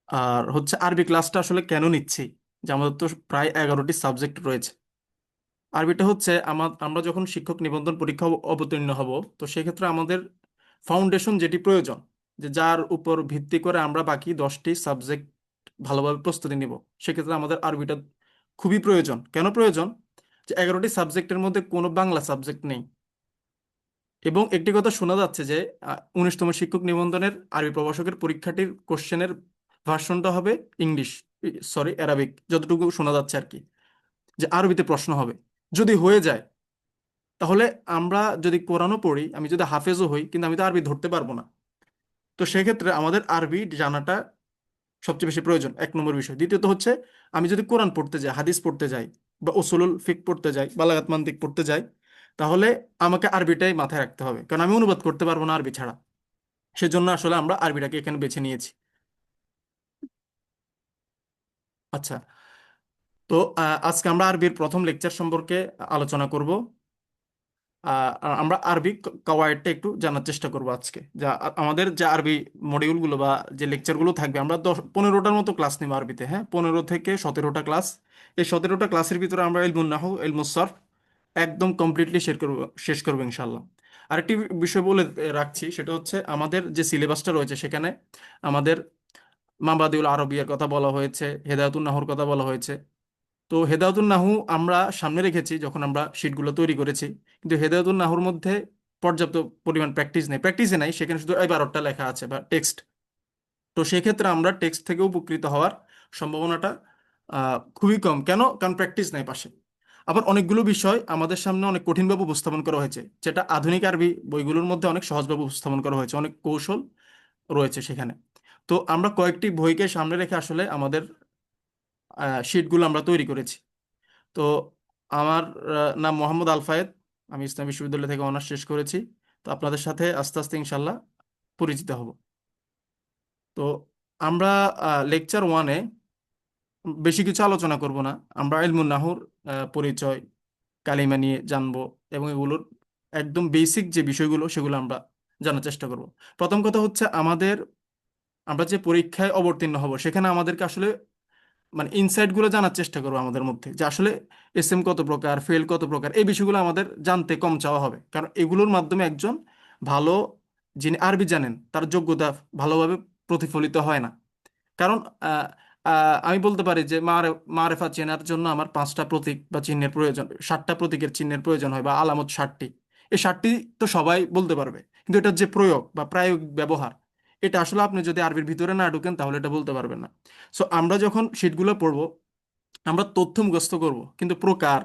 আর হচ্ছে আরবি ক্লাসটা আসলে কেন নিচ্ছি, যে আমাদের তো প্রায় 11টি সাবজেক্ট রয়েছে। আরবিটা হচ্ছে আমরা যখন শিক্ষক নিবন্ধন পরীক্ষা অবতীর্ণ হব, তো সেক্ষেত্রে আমাদের ফাউন্ডেশন যেটি প্রয়োজন, যে যার উপর ভিত্তি করে আমরা বাকি 10টি সাবজেক্ট ভালোভাবে প্রস্তুতি নিব, সেক্ষেত্রে আমাদের আরবিটা খুবই প্রয়োজন। কেন প্রয়োজন? যে 11টি সাবজেক্টের মধ্যে কোনো বাংলা সাবজেক্ট নেই। এবং একটি কথা শোনা যাচ্ছে যে 19তম শিক্ষক নিবন্ধনের আরবি প্রভাষকের পরীক্ষাটির কোশ্চেনের ভার্সনটা হবে ইংলিশ, সরি অ্যারাবিক, যতটুকু শোনা যাচ্ছে আর কি, যে আরবিতে প্রশ্ন হবে। যদি হয়ে যায় তাহলে আমরা যদি কোরআনও পড়ি, আমি যদি হাফেজও হই, কিন্তু আমি তো আরবি ধরতে পারবো না। তো সেক্ষেত্রে আমাদের আরবি জানাটা সবচেয়ে বেশি প্রয়োজন, এক নম্বর বিষয়। দ্বিতীয়ত হচ্ছে আমি যদি কোরআন পড়তে যাই, হাদিস পড়তে যাই, বা উসুলুল ফিক পড়তে যাই, বালাগাত মানতিক পড়তে যাই, তাহলে আমাকে আরবিটাই মাথায় রাখতে হবে, কারণ আমি অনুবাদ করতে পারবো না আরবি ছাড়া। সেজন্য আসলে আমরা আরবিটাকে এখানে বেছে নিয়েছি। আচ্ছা, তো আজকে আমরা আরবির প্রথম লেকচার সম্পর্কে আলোচনা করব। আমরা আরবি কাওয়ায়েডটা একটু জানার চেষ্টা করব আজকে। আমাদের যে আরবি মডিউলগুলো বা যে লেকচারগুলো থাকবে, আমরা 15টার মতো ক্লাস নেব আরবিতে, হ্যাঁ, 15 থেকে 17টা ক্লাস। এই 17টা ক্লাসের ভিতরে আমরা ইলমুন নাহু, ইলমুস সরফ একদম কমপ্লিটলি শেষ করবো ইনশাল্লাহ। আরেকটি বিষয় বলে রাখছি, সেটা হচ্ছে আমাদের যে সিলেবাসটা রয়েছে সেখানে আমাদের মাবাদিউল আরবিয়ার কথা বলা হয়েছে, হেদায়াতুন নাহুর কথা বলা হয়েছে। তো হেদায়েতুন নাহু আমরা সামনে রেখেছি যখন আমরা শিটগুলো তৈরি করেছি, কিন্তু হেদায়েতুন নাহুর মধ্যে পর্যাপ্ত পরিমাণ প্র্যাকটিসে নাই, সেখানে শুধু 12টা লেখা আছে বা টেক্সট। তো সেক্ষেত্রে আমরা টেক্সট থেকে উপকৃত হওয়ার সম্ভাবনাটা খুবই কম। কেন? কারণ প্র্যাকটিস নাই পাশে। আবার অনেকগুলো বিষয় আমাদের সামনে অনেক কঠিনভাবে উপস্থাপন করা হয়েছে, যেটা আধুনিক আরবি বইগুলোর মধ্যে অনেক সহজভাবে উপস্থাপন করা হয়েছে, অনেক কৌশল রয়েছে সেখানে। তো আমরা কয়েকটি বইকে সামনে রেখে আসলে আমাদের শিটগুলো আমরা তৈরি করেছি। তো আমার নাম মোহাম্মদ আল ফায়েদ। আমি ইসলাম বিশ্ববিদ্যালয় থেকে অনার্স শেষ করেছি। তো আপনাদের সাথে আস্তে আস্তে ইনশাল্লাহ পরিচিত হব। তো আমরা লেকচার 1-এ বেশি কিছু আলোচনা করব না। আমরা ইলমুন নাহুর পরিচয়, কালিমা নিয়ে জানবো, এবং এগুলোর একদম বেসিক যে বিষয়গুলো সেগুলো আমরা জানার চেষ্টা করব। প্রথম কথা হচ্ছে আমরা যে পরীক্ষায় অবতীর্ণ হব সেখানে আমাদেরকে আসলে মানে ইনসাইট গুলো জানার চেষ্টা করবো আমাদের মধ্যে, যে আসলে এসএম কত প্রকার, ফেল কত প্রকার, এই বিষয়গুলো আমাদের জানতে কম চাওয়া হবে। কারণ এগুলোর মাধ্যমে একজন ভালো, যিনি আরবি জানেন, তার যোগ্যতা ভালোভাবে প্রতিফলিত হয় না। কারণ আহ, আমি বলতে পারি যে মারেফা চেনার জন্য আমার 5টা প্রতীক বা চিহ্নের প্রয়োজন, 7টা প্রতীকের চিহ্নের প্রয়োজন হয়, বা আলামত 60টি। এই 60টি তো সবাই বলতে পারবে, কিন্তু এটার যে প্রয়োগ বা প্রায়োগিক ব্যবহার, এটা আসলে আপনি যদি আরবির ভিতরে না ঢুকেন তাহলে এটা বলতে পারবেন না। সো আমরা যখন শিটগুলো পড়বো, আমরা তথ্য মুখস্থ করব, কিন্তু প্রকার,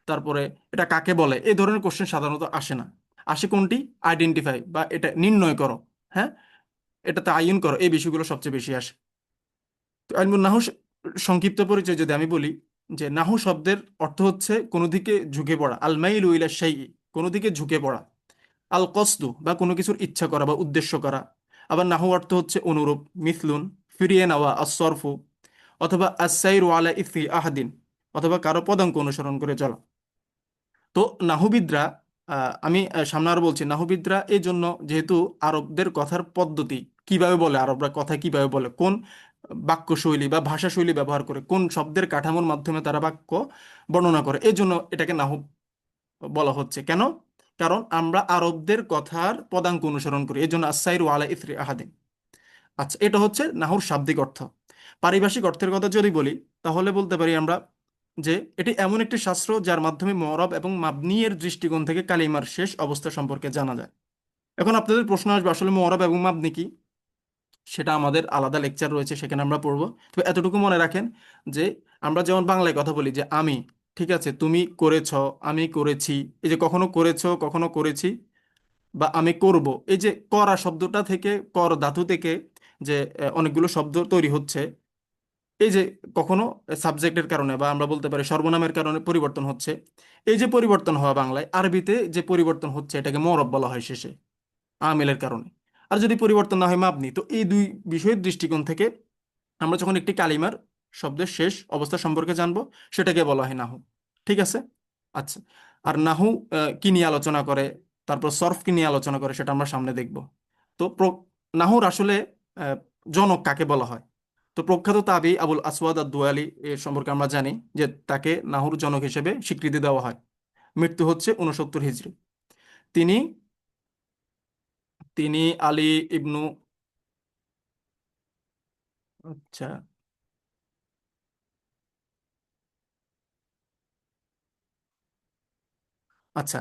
তারপরে এটা কাকে বলে, এই ধরনের কোশ্চেন সাধারণত আসে না। আসে কোনটি? আইডেন্টিফাই বা এটা নির্ণয় করো, হ্যাঁ, এটাতে আইন করো, এই বিষয়গুলো সবচেয়ে বেশি আসে। তো আইনমুন নাহু সংক্ষিপ্ত পরিচয় যদি আমি বলি, যে নাহু শব্দের অর্থ হচ্ছে কোনো দিকে ঝুঁকে পড়া, আল মাইলু ইলা শাইই, কোনো দিকে ঝুঁকে পড়া। আল কসদু, বা কোনো কিছুর ইচ্ছা করা বা উদ্দেশ্য করা। আবার নাহু অর্থ হচ্ছে অনুরূপ, মিথলুন, ফিরিয়ে নেওয়া, আসরফু, অথবা আসাইরু আলা ইথি আহাদিন, অথবা কারো পদাঙ্ক অনুসরণ করে চলা। তো নাহুবিদরা, আমি সামনে আরো বলছি, নাহুবিদরা এই জন্য, যেহেতু আরবদের কথার পদ্ধতি কিভাবে বলে, আরবরা কথা কিভাবে বলে, কোন বাক্য শৈলী বা ভাষা শৈলী ব্যবহার করে, কোন শব্দের কাঠামোর মাধ্যমে তারা বাক্য বর্ণনা করে, এই জন্য এটাকে নাহু বলা হচ্ছে। কেন? কারণ আমরা আরবদের কথার পদাঙ্ক অনুসরণ করি, এই জন্য আসাইরু আলা ইথরি আহাদিন। আচ্ছা, এটা হচ্ছে নাহুর শাব্দিক অর্থ। পারিভাষিক অর্থের কথা যদি বলি, তাহলে বলতে পারি আমরা যে এটি এমন একটি শাস্ত্র যার মাধ্যমে মরব এবং মাবনি এর দৃষ্টিকোণ থেকে কালিমার শেষ অবস্থা সম্পর্কে জানা যায়। এখন আপনাদের প্রশ্ন আসবে, আসলে মরব এবং মাবনি কি? সেটা আমাদের আলাদা লেকচার রয়েছে, সেখানে আমরা পড়বো। তবে এতটুকু মনে রাখেন যে আমরা যেমন বাংলায় কথা বলি যে আমি, ঠিক আছে, তুমি করেছ, আমি করেছি, এই যে কখনো করেছো কখনো করেছি, বা আমি করব, এই যে করা শব্দটা থেকে, কর ধাতু থেকে যে অনেকগুলো শব্দ তৈরি হচ্ছে, এই যে কখনো সাবজেক্টের কারণে, বা আমরা বলতে পারি সর্বনামের কারণে পরিবর্তন হচ্ছে। এই যে পরিবর্তন হওয়া, বাংলায় আরবিতে যে পরিবর্তন হচ্ছে, এটাকে মরব বলা হয় শেষে, আমেলের কারণে। আর যদি পরিবর্তন না হয় মাবনি, তো এই দুই বিষয়ের দৃষ্টিকোণ থেকে আমরা যখন একটি কালিমার শব্দের শেষ অবস্থা সম্পর্কে জানবো, সেটাকে বলা হয় নাহু। ঠিক আছে? আচ্ছা। আর নাহু কি নিয়ে আলোচনা করে, তারপর সরফ কি নিয়ে আলোচনা করে, সেটা আমরা সামনে দেখব। তো নাহুর আসলে আহ, জনক কাকে বলা হয়? তো প্রখ্যাত তাবি আবুল আসওয়াদ আদ দুয়ালি এর সম্পর্কে আমরা জানি যে তাকে নাহুর জনক হিসেবে স্বীকৃতি দেওয়া হয়। মৃত্যু হচ্ছে 69 হিজরি। তিনি তিনি আলী ইবনু, আচ্ছা, আচ্ছা,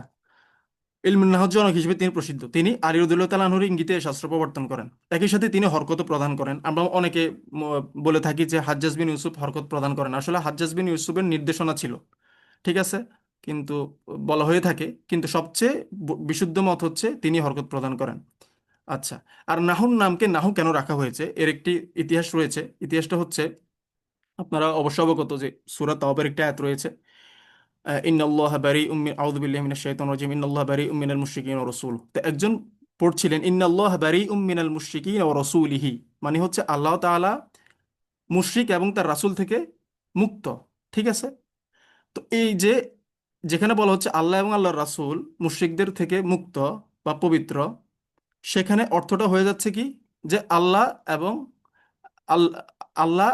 ইলমুন নাহর জনক হিসেবে তিনি প্রসিদ্ধ। তিনি আলী রাদিয়াল্লাহু তাআলা আনহুর ইঙ্গিতে শাস্ত্র প্রবর্তন করেন। একই সাথে তিনি হরকত প্রদান করেন। আমরা অনেকে বলে থাকি যে হাজ্জাজ বিন ইউসুফ হরকত প্রদান করেন, আসলে হাজ্জাজ বিন ইউসুফের নির্দেশনা ছিল, ঠিক আছে, কিন্তু বলা হয়ে থাকে, কিন্তু সবচেয়ে বিশুদ্ধ মত হচ্ছে তিনি হরকত প্রদান করেন। আচ্ছা। আর নাহুর নামকে নাহু কেন রাখা হয়েছে, এর একটি ইতিহাস রয়েছে। ইতিহাসটা হচ্ছে, আপনারা অবশ্য অবগত যে সূরা তাওবার একটি আয়াত রয়েছে, ইন্নাল্লাহা বারিউম মিন আউযু বিল্লাহি মিনাশ শাইতানির রাজিম ইন্নাল্লাহা বারিউম মিনাল মুশরিকিন ওয়া রাসূলুহু। তো একজন পড়ছিলেন ইন্নাল্লাহা বারিউম মিনাল মুশরিকিন ওয়া রাসূলিহি, মানে হচ্ছে আল্লাহ তাআলা মুশরিক এবং তার রাসূল থেকে মুক্ত। ঠিক আছে? তো এই যে, যেখানে বলা হচ্ছে আল্লাহ এবং আল্লাহর রাসূল মুশরিকদের থেকে মুক্ত বা পবিত্র, সেখানে অর্থটা হয়ে যাচ্ছে কি, যে আল্লাহ এবং আল্লাহ, আল্লাহ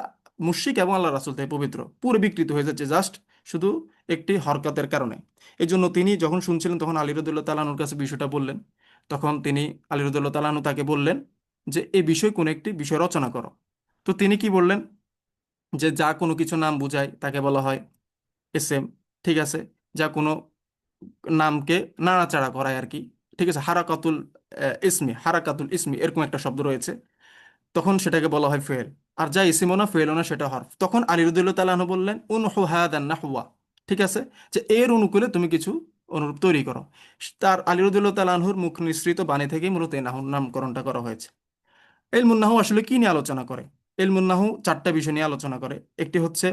মুশরিক এবং আল্লাহ রাসূল থেকে পবিত্র, পুরো বিকৃত হয়ে যাচ্ছে জাস্ট শুধু একটি হরকতের কারণে। এই জন্য তিনি যখন শুনছিলেন, তখন আলী রাদিয়াল্লাহু তাআলা আনহুর কাছে বিষয়টা বললেন। তখন তিনি, আলী রাদিয়াল্লাহু তাআলা আনহু তাকে বললেন যে এই বিষয় কোন একটি বিষয় রচনা করো। তো তিনি কি বললেন, যে যা কোনো কিছু নাম বোঝায় তাকে বলা হয় এসএম, ঠিক আছে, যা কোনো নামকে নাড়াচাড়া করায় আর কি, ঠিক আছে, হারাকাতুল ইসমি, হারাকাতুল ইসমি, এরকম একটা শব্দ রয়েছে। তখন সেটাকে বলা হয় ফেল। আর যা ইসিমও না ফেলও না সেটা হরফ। তখন আলী রাদিয়াল্লাহু তাআলা আনহু বললেন উনহু হাদান নাহওয়া, ঠিক আছে, যে এর অনুকূলে তুমি কিছু অনুরূপ তৈরি করো। তার আলী রাদিয়াল্লাহু তাআলা আনহুর মুখ নিঃসৃত বাণী থেকেই মূলত এই নাহর নামকরণটা করা হয়েছে। ইলমুন নাহু আসলে কি নিয়ে আলোচনা করে? ইলমুন নাহু চারটা বিষয় নিয়ে আলোচনা করে। একটি হচ্ছে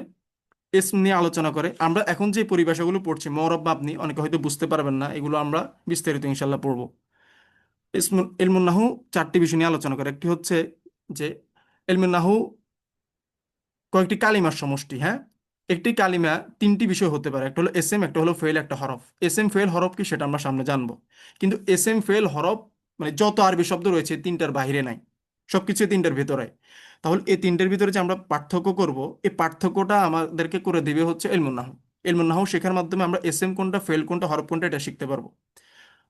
ইসম নিয়ে আলোচনা করে। আমরা এখন যে পরিভাষাগুলো পড়ছি মরব মাবনি, অনেকে হয়তো বুঝতে পারবেন না, এগুলো আমরা বিস্তারিত ইনশাল্লাহ পড়বো। ইলমুন নাহু চারটি বিষয় নিয়ে আলোচনা করে। একটি হচ্ছে যে ইলমুন নাহু কয়েকটি কালিমার সমষ্টি, হ্যাঁ। একটি কালিমা তিনটি বিষয় হতে পারে, একটা হলো এসএম, একটা হলো ফেল, একটা হরফ। এসএম ফেল হরফ কি সেটা আমরা সামনে জানবো। কিন্তু এসএম ফেল হরফ মানে যত আরবি শব্দ রয়েছে তিনটার বাইরে নাই, সবকিছু এই তিনটার ভিতরে। তাহলে এই তিনটার ভিতরে যে আমরা পার্থক্য করব, এই পার্থক্যটা আমাদেরকে করে দিবে হচ্ছে ইলমুন নাহু। ইলমুন নাহু শেখার মাধ্যমে আমরা এসএম কোনটা, ফেল কোনটা, হরফ কোনটা এটা শিখতে পারবো।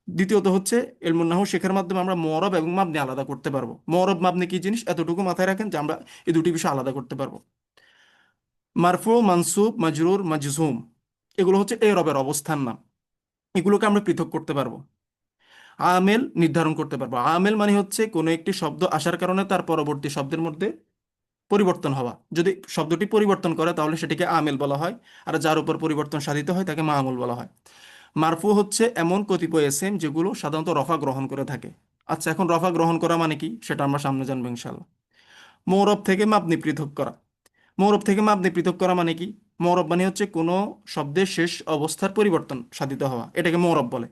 দ্বিতীয়ত হচ্ছে ইলমুন নাহু শেখার মাধ্যমে আমরা মরব এবং মাবনি আলাদা করতে পারবো। মরব মাবনি কি জিনিস এতটুকু মাথায় রাখেন যে আমরা এই দুটি বিষয় আলাদা করতে পারবো। মারফু, মানসুব, মাজরুর, মাজজুম, এগুলো হচ্ছে এরবের অবস্থান নাম। এগুলোকে আমরা পৃথক করতে পারবো। আমেল নির্ধারণ করতে পারবো। আমেল মানে হচ্ছে কোনো একটি শব্দ আসার কারণে তার পরবর্তী শব্দের মধ্যে পরিবর্তন হওয়া। যদি শব্দটি পরিবর্তন করে তাহলে সেটিকে আমেল বলা হয়। আর যার উপর পরিবর্তন সাধিত হয় তাকে মামুল বলা হয়। মারফু হচ্ছে এমন কতিপয় এসেম যেগুলো সাধারণত রফা গ্রহণ করে থাকে। আচ্ছা, এখন রফা গ্রহণ করা মানে কি সেটা আমরা সামনে জানবো ইনশাল্লাহ। মৌরব থেকে মাবনি পৃথক করা। মৌরব থেকে মাবনি পৃথক করা মানে কি? মৌরব মানে হচ্ছে কোনো শব্দের শেষ অবস্থার পরিবর্তন সাধিত হওয়া, এটাকে মৌরব বলে।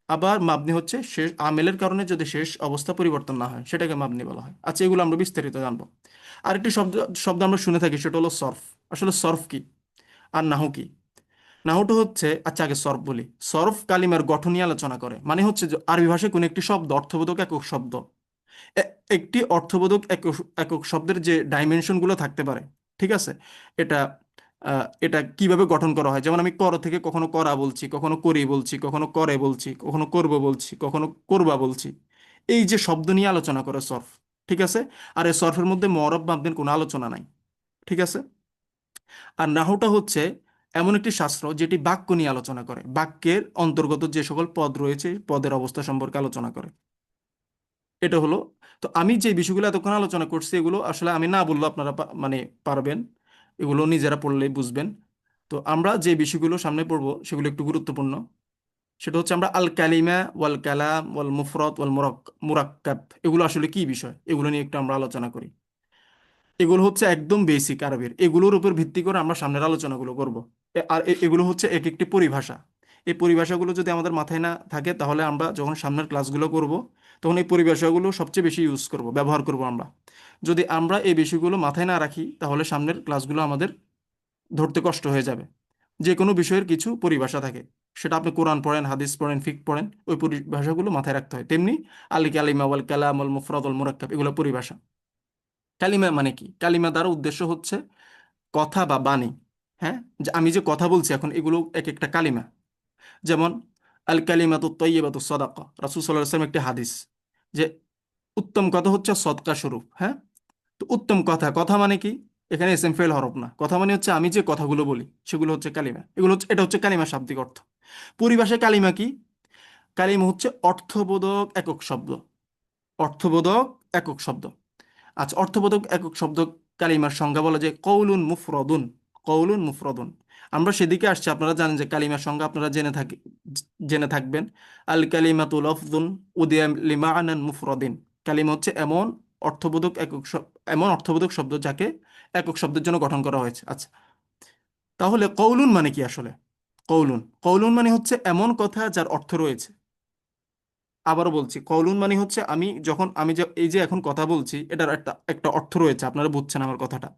আবার মাবনি হচ্ছে শেষ আমেলের কারণে যদি শেষ অবস্থা পরিবর্তন না হয় সেটাকে মাবনি বলা হয়। আচ্ছা, এগুলো আমরা বিস্তারিত জানবো। আরেকটি শব্দ শব্দ আমরা শুনে থাকি সেটা হলো সরফ। আসলে সরফ কি আর নাহু কি? নাহুটা হচ্ছে, আচ্ছা আগে সরফ বলি। সরফ কালিমার গঠন নিয়ে আলোচনা করে, মানে হচ্ছে যে আরবি ভাষায় কোনো একটি শব্দ অর্থবোধক একক শব্দ, একটি অর্থবোধক একক একক শব্দের যে ডাইমেনশনগুলো থাকতে পারে, ঠিক আছে, এটা এটা কিভাবে গঠন করা হয়। যেমন আমি কর থেকে কখনো করা বলছি, কখনো করি বলছি, কখনো করে বলছি, কখনো করব বলছি, কখনো করবা বলছি। এই যে শব্দ নিয়ে আলোচনা করে সরফ, ঠিক আছে। আর এই সরফের মধ্যে মরব মাবদের কোনো আলোচনা নাই, ঠিক আছে। আর নাহুটা হচ্ছে এমন একটি শাস্ত্র যেটি বাক্য নিয়ে আলোচনা করে, বাক্যের অন্তর্গত যে সকল পদ রয়েছে পদের অবস্থা সম্পর্কে আলোচনা করে। এটা হলো, তো আমি যে বিষয়গুলো এতক্ষণ আলোচনা করছি এগুলো আসলে আমি না বললেও আপনারা মানে পারবেন, এগুলো নিজেরা পড়লেই বুঝবেন। তো আমরা যে বিষয়গুলো সামনে পড়বো সেগুলো একটু গুরুত্বপূর্ণ। সেটা হচ্ছে আমরা আল কালিমা ওয়াল কালাম ওয়াল মুফরদ ওয়াল মুরাক্কাব, এগুলো আসলে কি বিষয় এগুলো নিয়ে একটু আমরা আলোচনা করি। এগুলো হচ্ছে একদম বেসিক আরবির, এগুলোর উপর ভিত্তি করে আমরা সামনের আলোচনাগুলো করব। আর এগুলো হচ্ছে এক একটি পরিভাষা। এই পরিভাষাগুলো যদি আমাদের মাথায় না থাকে তাহলে আমরা যখন সামনের ক্লাসগুলো করব তখন এই পরিভাষাগুলো সবচেয়ে বেশি ইউজ করব, ব্যবহার করব আমরা। যদি আমরা এই বিষয়গুলো মাথায় না রাখি তাহলে সামনের ক্লাসগুলো আমাদের ধরতে কষ্ট হয়ে যাবে। যে কোনো বিষয়ের কিছু পরিভাষা থাকে, সেটা আপনি কোরআন পড়েন, হাদিস পড়েন, ফিক পড়েন, ওই পরিভাষাগুলো মাথায় রাখতে হয়। তেমনি আল কালিমা ওয়াল কালাম ওয়াল মুফরাদ ওয়াল মুরাক্কাব এগুলো পরিভাষা। কালিমা মানে কি? কালিমা দ্বারা উদ্দেশ্য হচ্ছে কথা বা বাণী, হ্যাঁ। যে আমি যে কথা বলছি এখন এগুলো এক একটা কালিমা। যেমন আল কালিমাতু তাইয়্যিবাতু সাদাকা, রাসূল সাল্লাল্লাহু আলাইহি ওয়াসাল্লাম একটি হাদিস যে উত্তম কথা হচ্ছে সদকা স্বরূপ, হ্যাঁ। তো উত্তম কথা, কথা মানে কি? এখানে এসএম ফেল হরফ না, কথা মানে হচ্ছে আমি যে কথাগুলো বলি সেগুলো হচ্ছে কালিমা। এগুলো হচ্ছে, এটা হচ্ছে কালিমা শাব্দিক অর্থ। পরিভাষায় কালিমা কি? কালিমা হচ্ছে অর্থবোধক একক শব্দ। অর্থবোধক একক শব্দ। আচ্ছা, অর্থবোধক একক শব্দ কালিমার সংজ্ঞা বলা যায় কৌলুন মুফরদুন। কৌলুন মুফরদুন। আমরা সেদিকে আসছি, আপনারা জানেন যে কালিমার সংজ্ঞা আপনারা জেনে থাকবেন। আল কালিমাতু লফযুন উদিয়া লিমাআনান মুফরদিন। কালিমা হচ্ছে এমন অর্থবোধক শব্দ যাকে একক শব্দের জন্য গঠন করা হয়েছে। আচ্ছা, তাহলে কৌলুন মানে কি আসলে? কৌলুন মানে হচ্ছে এমন কথা যার অর্থ রয়েছে। আবারও বলছি, কওলুন মানে হচ্ছে আমি যে এই যে এখন কথা বলছি এটার একটা একটা অর্থ রয়েছে, আপনারা বুঝছেন আমার কথাটা,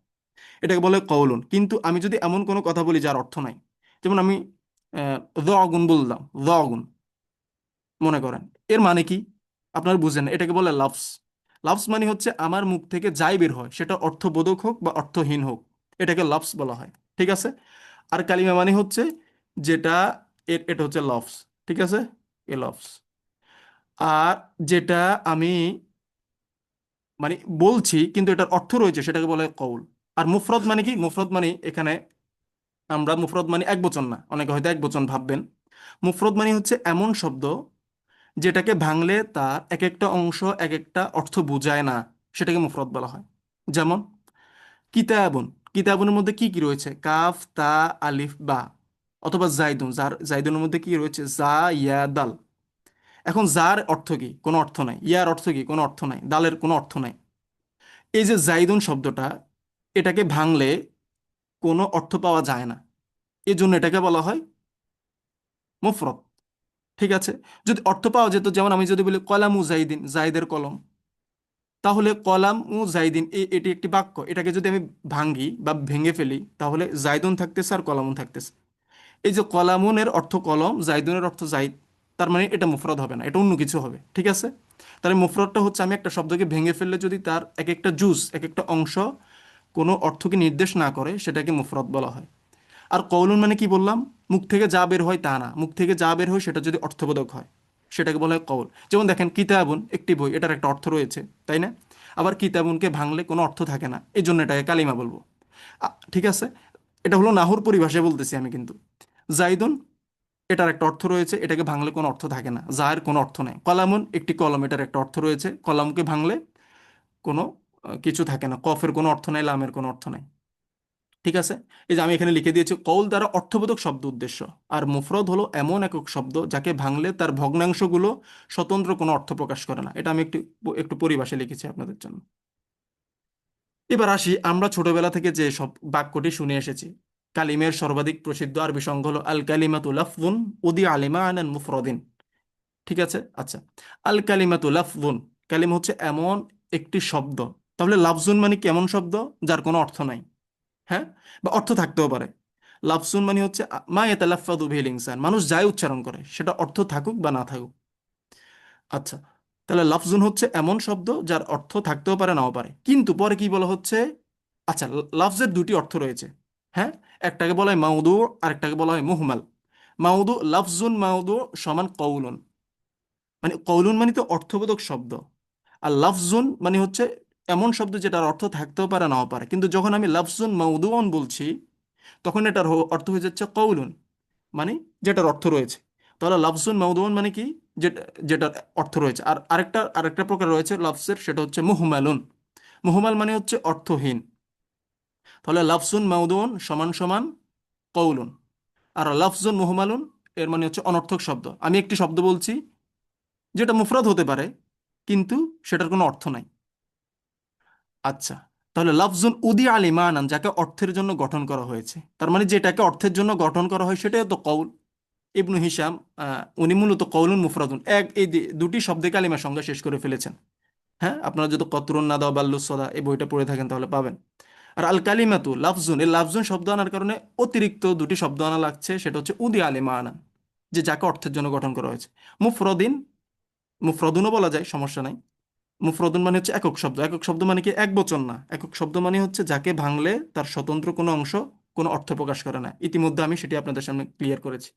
এটাকে বলে কওলুন। কিন্তু আমি যদি এমন কোনো কথা বলি যার অর্থ নাই, যেমন আমি দ আগুন বললাম, দ আগুন, মনে করেন, এর মানে কি আপনারা বুঝেন না, এটাকে বলে লাফস। লাফস মানে হচ্ছে আমার মুখ থেকে যাই বের হয় সেটা অর্থবোধক হোক বা অর্থহীন হোক, এটাকে লাফস বলা হয়, ঠিক আছে। আর কালিমা মানে হচ্ছে যেটা, এটা হচ্ছে লফস, ঠিক আছে, এ লফস। আর যেটা আমি মানে বলছি কিন্তু এটার অর্থ রয়েছে সেটাকে বলে কৌল। আর মুফরদ মানে কি? মুফরদ মানে এখানে আমরা মুফরদ মানে এক বচন না, অনেকে হয়তো এক বচন ভাববেন। মুফরদ মানে হচ্ছে এমন শব্দ যেটাকে ভাঙলে তার এক একটা অংশ এক একটা অর্থ বোঝায় না, সেটাকে মুফরদ বলা হয়। যেমন কিতাবুন, কিতাবুনের মধ্যে কি কি রয়েছে? কাফ, তা, আলিফ, বা। অথবা জাইদুন, জাইদুনের মধ্যে কি রয়েছে? জা, ইয়া, দাল। এখন জার অর্থ কি? কোনো অর্থ নাই। ইয়ার অর্থ কি? কোনো অর্থ নাই। দালের কোনো অর্থ নাই। এই যে জাইদুন শব্দটা, এটাকে ভাঙলে কোনো অর্থ পাওয়া যায় না, এজন্য এটাকে বলা হয় মুফরদ। ঠিক আছে? যদি অর্থ পাওয়া যেত, যেমন আমি যদি বলি কলামু জাইদিন, জাইদের কলম, তাহলে কলামু জাইদিন এটি একটি বাক্য, এটাকে যদি আমি ভাঙি বা ভেঙে ফেলি, তাহলে জাইদুন থাকতেছে আর কলামুন থাকতেছে। এই যে কলামুনের অর্থ কলম, জাইদুনের অর্থ জাইদ, তার মানে এটা মুফরদ হবে না, এটা অন্য কিছু হবে। ঠিক আছে? তাহলে মুফরদটা হচ্ছে আমি একটা শব্দকে ভেঙে ফেললে যদি তার এক একটা জুজ, এক একটা অংশ কোনো অর্থকে নির্দেশ না করে, সেটাকে মুফরদ বলা হয়। আর কওলুন মানে কি বললাম? মুখ থেকে যা বের হয় তা না, মুখ থেকে যা বের হয় সেটা যদি অর্থবোধক হয়, সেটাকে বলা হয় কওল। যেমন দেখেন কিতাবুন একটি বই, এটার একটা অর্থ রয়েছে, তাই না? আবার কিতাবুনকে ভাঙলে কোনো অর্থ থাকে না, এই জন্য এটাকে কালিমা বলবো। ঠিক আছে? এটা হলো নাহুর পরিভাষায় বলতেছি আমি কিন্তু। জাইদুন, এটার একটা অর্থ রয়েছে, এটাকে ভাঙলে কোনো অর্থ থাকে না, যার কোনো অর্থ নেই। কলামুন একটি কলম, এটার একটা অর্থ রয়েছে, কলমকে ভাঙলে কোনো কিছু থাকে না, কফের কোনো অর্থ নাই, লামের কোনো অর্থ নাই। ঠিক আছে? এই যে আমি এখানে লিখে দিয়েছি, কৌল দ্বারা অর্থবোধক শব্দ উদ্দেশ্য। আর মুফরদ হলো এমন একক শব্দ যাকে ভাঙলে তার ভগ্নাংশগুলো স্বতন্ত্র কোনো অর্থ প্রকাশ করে না। এটা আমি একটু একটু পরিভাষায় লিখেছি আপনাদের জন্য। এবার আসি, আমরা ছোটবেলা থেকে যে সব বাক্যটি শুনে এসেছি, কালিমের সর্বাধিক প্রসিদ্ধ আরবি সংজ্ঞা হলো আল কালিমাতু লাফযুন উদি আলিমা আনান মুফরদিন। ঠিক আছে? আচ্ছা, আল কালিমাতু লাফযুন, কালিমা হচ্ছে এমন একটি শব্দ। তাহলে লাফজুন মানে কেমন শব্দ? যার কোনো অর্থ নাই। হ্যাঁ? বা অর্থ থাকতেও পারে। লাফজুন মানে হচ্ছে মা ইয়াতালাফাযু বিহিল ইনসান, মানুষ যাই উচ্চারণ করে, সেটা অর্থ থাকুক বা না থাকুক। আচ্ছা, তাহলে লাফজুন হচ্ছে এমন শব্দ যার অর্থ থাকতেও পারে নাও পারে, কিন্তু পরে কি বলা হচ্ছে? আচ্ছা, লাফজের দুটি অর্থ রয়েছে। হ্যাঁ? একটাকে বলা হয় মাউদু, আর একটাকে বলা হয় মুহমাল। মাউদু, লাফজুন মাউদু সমান কওলুন, মানে কওলুন মানে তো অর্থবোধক শব্দ। আর লাফজুন মানে হচ্ছে এমন শব্দ যেটার অর্থ থাকতেও পারে নাও পারে, কিন্তু যখন আমি লাফজুন মাউদুন বলছি, তখন এটার অর্থ হয়ে যাচ্ছে কওলুন, মানে যেটার অর্থ রয়েছে। তাহলে লাফজুন মাউদুন মানে কি? যেটা, যেটার অর্থ রয়েছে। আর আরেকটা প্রকার রয়েছে লফজের, সেটা হচ্ছে মুহমালুন। মুহমাল মানে হচ্ছে অর্থহীন। তাহলে লাফজুন মাউদুন সমান সমান কওলুন। আর লাফজুন মুহমালুন, এর মানে হচ্ছে অনর্থক শব্দ। আমি একটি শব্দ বলছি যেটা মুফরদ হতে পারে, কিন্তু সেটার কোনো অর্থ নাই। আচ্ছা, তাহলে লাফজুন উদি আলী মানান, যাকে অর্থের জন্য গঠন করা হয়েছে, তার মানে যেটাকে অর্থের জন্য গঠন করা হয় সেটাই তো কওল। ইবনু হিশাম উনি মূলত কওলুন মুফরাদুন এই দুটি শব্দে কালিমা সংজ্ঞা শেষ করে ফেলেছেন। হ্যাঁ, আপনারা যদি কতরুন নাদা বাল্লুস সদা এই বইটা পড়ে থাকেন তাহলে পাবেন। আর আল কালিমাতু লাফজুন, এই লাফজুন শব্দ আনার কারণে অতিরিক্ত দুটি শব্দ আনা লাগছে, সেটা হচ্ছে উদি আলী মানান, যে যাকে অর্থের জন্য গঠন করা হয়েছে। মুফরদিন, মুফরদুনও বলা যায়, সমস্যা নাই। মুফরদুন মানে হচ্ছে একক শব্দ। একক শব্দ মানে কি? এক বচন না। একক শব্দ মানে হচ্ছে যাকে ভাঙলে তার স্বতন্ত্র কোনো অংশ কোনো অর্থ প্রকাশ করে না। ইতিমধ্যে আমি সেটি আপনাদের সামনে ক্লিয়ার করেছি।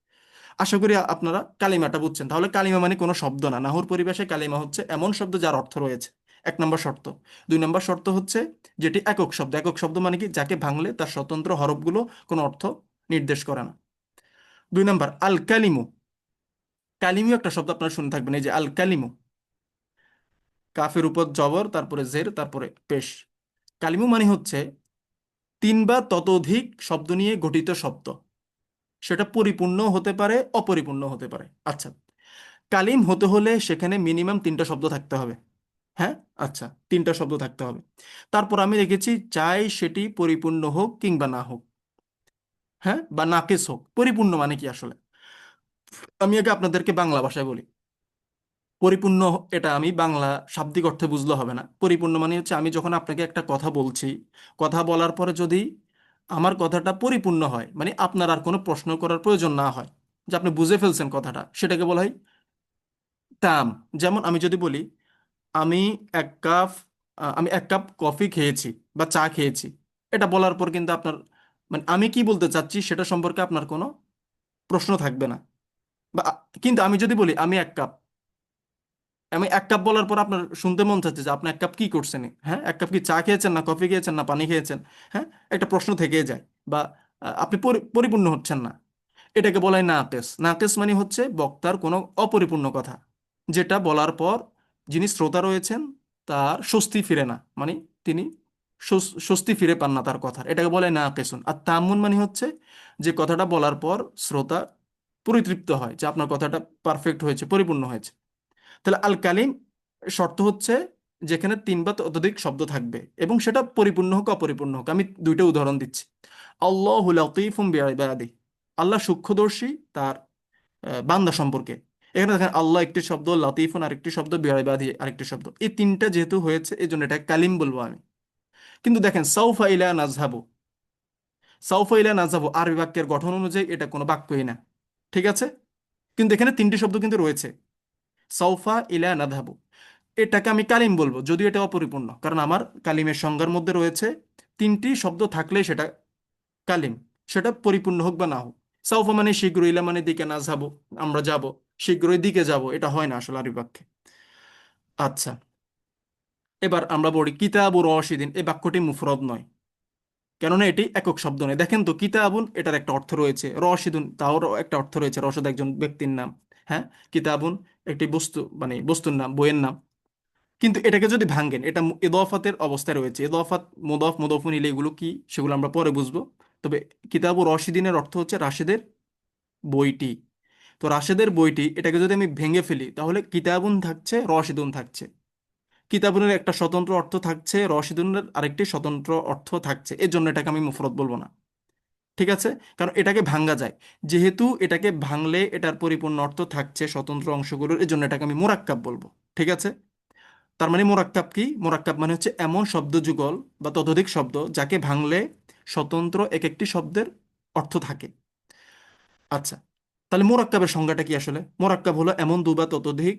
আশা করি আপনারা কালিমাটা বুঝছেন। তাহলে কালিমা মানে কোনো শব্দ না, নাহুর পরিভাষায় কালিমা হচ্ছে এমন শব্দ যার অর্থ রয়েছে। এক নম্বর শর্ত। দুই নম্বর শর্ত হচ্ছে যেটি একক শব্দ। একক শব্দ মানে কি? যাকে ভাঙলে তার স্বতন্ত্র হরফগুলো কোনো অর্থ নির্দেশ করে না। দুই নম্বর আল কালিমু, কালিমু একটা শব্দ আপনারা শুনে থাকবেন, এই যে আল কালিমু, কাফের উপর জবর, তারপরে জের, তারপরে পেশ। কালিমু মানে হচ্ছে তিন বা ততোধিক শব্দ নিয়ে গঠিত শব্দ। সেটা পরিপূর্ণ হতে পারে, অপরিপূর্ণ হতে পারে। আচ্ছা, কালিম হতে হলে সেখানে মিনিমাম তিনটা শব্দ থাকতে হবে। হ্যাঁ? আচ্ছা, তিনটা শব্দ থাকতে হবে। তারপর আমি রেখেছি, চাই সেটি পরিপূর্ণ হোক কিংবা না হোক। হ্যাঁ? বা নাকেস হোক। পরিপূর্ণ মানে কি আসলে? আমি আগে আপনাদেরকে বাংলা ভাষায় বলি। পরিপূর্ণ, এটা আমি বাংলা শাব্দিক অর্থে বুঝলে হবে না। পরিপূর্ণ মানে হচ্ছে আমি যখন আপনাকে একটা কথা বলছি, কথা বলার পরে যদি আমার কথাটা পরিপূর্ণ হয়, মানে আপনার আর কোনো প্রশ্ন করার প্রয়োজন না হয়, যে আপনি বুঝে ফেলছেন কথাটা, সেটাকে বলা হয় তাম। যেমন আমি যদি বলি, আমি এক কাপ আমি এক কাপ কফি খেয়েছি বা চা খেয়েছি, এটা বলার পর কিন্তু আপনার, মানে আমি কি বলতে চাচ্ছি সেটা সম্পর্কে আপনার কোনো প্রশ্ন থাকবে না। বা কিন্তু আমি যদি বলি আমি এক কাপ, আমি এক কাপ বলার পর আপনার শুনতে মন চাচ্ছে যে আপনি এক কাপ কি করছেন। হ্যাঁ, এক কাপ কি চা খেয়েছেন, না কফি খেয়েছেন, না পানি খেয়েছেন? হ্যাঁ, একটা প্রশ্ন থেকে যায়। বা আপনি পরিপূর্ণ হচ্ছেন না। এটাকে বলা হয় নাকেস। নাকেস মানে হচ্ছে বক্তার কোনো অপরিপূর্ণ কথা, যেটা বলার পর যিনি শ্রোতা রয়েছেন তার স্বস্তি ফিরে না, মানে তিনি স্বস্তি ফিরে পান না তার কথার, এটাকে বলে না কেসুন। আর তাম্মুন মানে হচ্ছে যে কথাটা বলার পর শ্রোতা পরিতৃপ্ত হয়, যে আপনার কথাটা পারফেক্ট হয়েছে, পরিপূর্ণ হয়েছে। তাহলে আল কালিম শর্ত হচ্ছে যেখানে তিন বা ততোধিক শব্দ থাকবে এবং সেটা পরিপূর্ণ হোক অপরিপূর্ণ হোক। আমি দুইটা উদাহরণ দিচ্ছি। আল্লাহু লাতীফুম বিইবাদিহি, আল্লাহ সূক্ষ্মদর্শী তার বান্দা সম্পর্কে। এখানে দেখেন আল্লাহ একটি শব্দ, লাতিফুন আরেকটি শব্দ, বিইবাদিহি আরেকটি শব্দ, এই তিনটা যেহেতু হয়েছে এই জন্য এটা কালিম বলবো আমি। কিন্তু দেখেন সাউফা ইলা নাযহাবু, সাউফা ইলা নাযহাবু আরবি বাক্যের গঠন অনুযায়ী এটা কোনো বাক্যই না, ঠিক আছে? কিন্তু এখানে তিনটি শব্দ কিন্তু রয়েছে, সাউফা ইলা নাযহাবু, এটাকে আমি কালিম বলবো যদিও এটা অপরিপূর্ণ, কারণ আমার কালিমের সংজ্ঞার মধ্যে রয়েছে তিনটি শব্দ থাকলেই সেটা কালিম, সেটা পরিপূর্ণ হোক বা না হোক। সাউফা মানে শীঘ্রই, ইলা মানে দিকে, না যাবো, আমরা যাব, শীঘ্রই দিকে যাব, এটা হয় না আসলে আরবি বাক্যে। আচ্ছা, এবার আমরা বলি কিতাবুর রশিদিন, এই বাক্যটি মুফরদ নয়, কেননা এটি একক শব্দ নয়। দেখেন তো, কিতাবুন এটার একটা অর্থ রয়েছে, রশিদুন তাও একটা অর্থ রয়েছে, রশদ একজন ব্যক্তির নাম, হ্যাঁ, কিতাবুন একটি বস্তু, মানে বস্তুর নাম, বইয়ের নাম। কিন্তু এটাকে যদি ভাঙ্গেন, এটা ইদফাতের অবস্থায় রয়েছে, ইদফাত, মুদফ, মুদফুন ইলাই, এগুলো কি সেগুলো আমরা পরে বুঝবো। তবে কিতাবুর রশিদিনের অর্থ হচ্ছে রাশেদের বইটি। তো রাশেদের বইটি, এটাকে যদি আমি ভেঙে ফেলি তাহলে কিতাবুন থাকছে, রশিদুন থাকছে। কিতাবুনের একটা স্বতন্ত্র অর্থ থাকছে, রশিদুনের আরেকটি স্বতন্ত্র অর্থ থাকছে, এর জন্য এটাকে আমি মুফরদ বলবো না, ঠিক আছে? কারণ এটাকে ভাঙ্গা যায়, যেহেতু এটাকে ভাঙলে এটার পরিপূর্ণ অর্থ থাকছে স্বতন্ত্র অংশগুলোর, এর জন্য এটাকে আমি মোরাক্কাব বলবো, ঠিক আছে? তার মানে মোরাক্কাব কি? মোরাক্কাব মানে হচ্ছে এমন শব্দ যুগল বা ততোধিক শব্দ যাকে ভাঙলে স্বতন্ত্র এক একটি শব্দের অর্থ থাকে। আচ্ছা, তাহলে মোরাক্কাবের সংজ্ঞাটা কি আসলে? মোরাক্কাব হলো এমন দু বা ততোধিক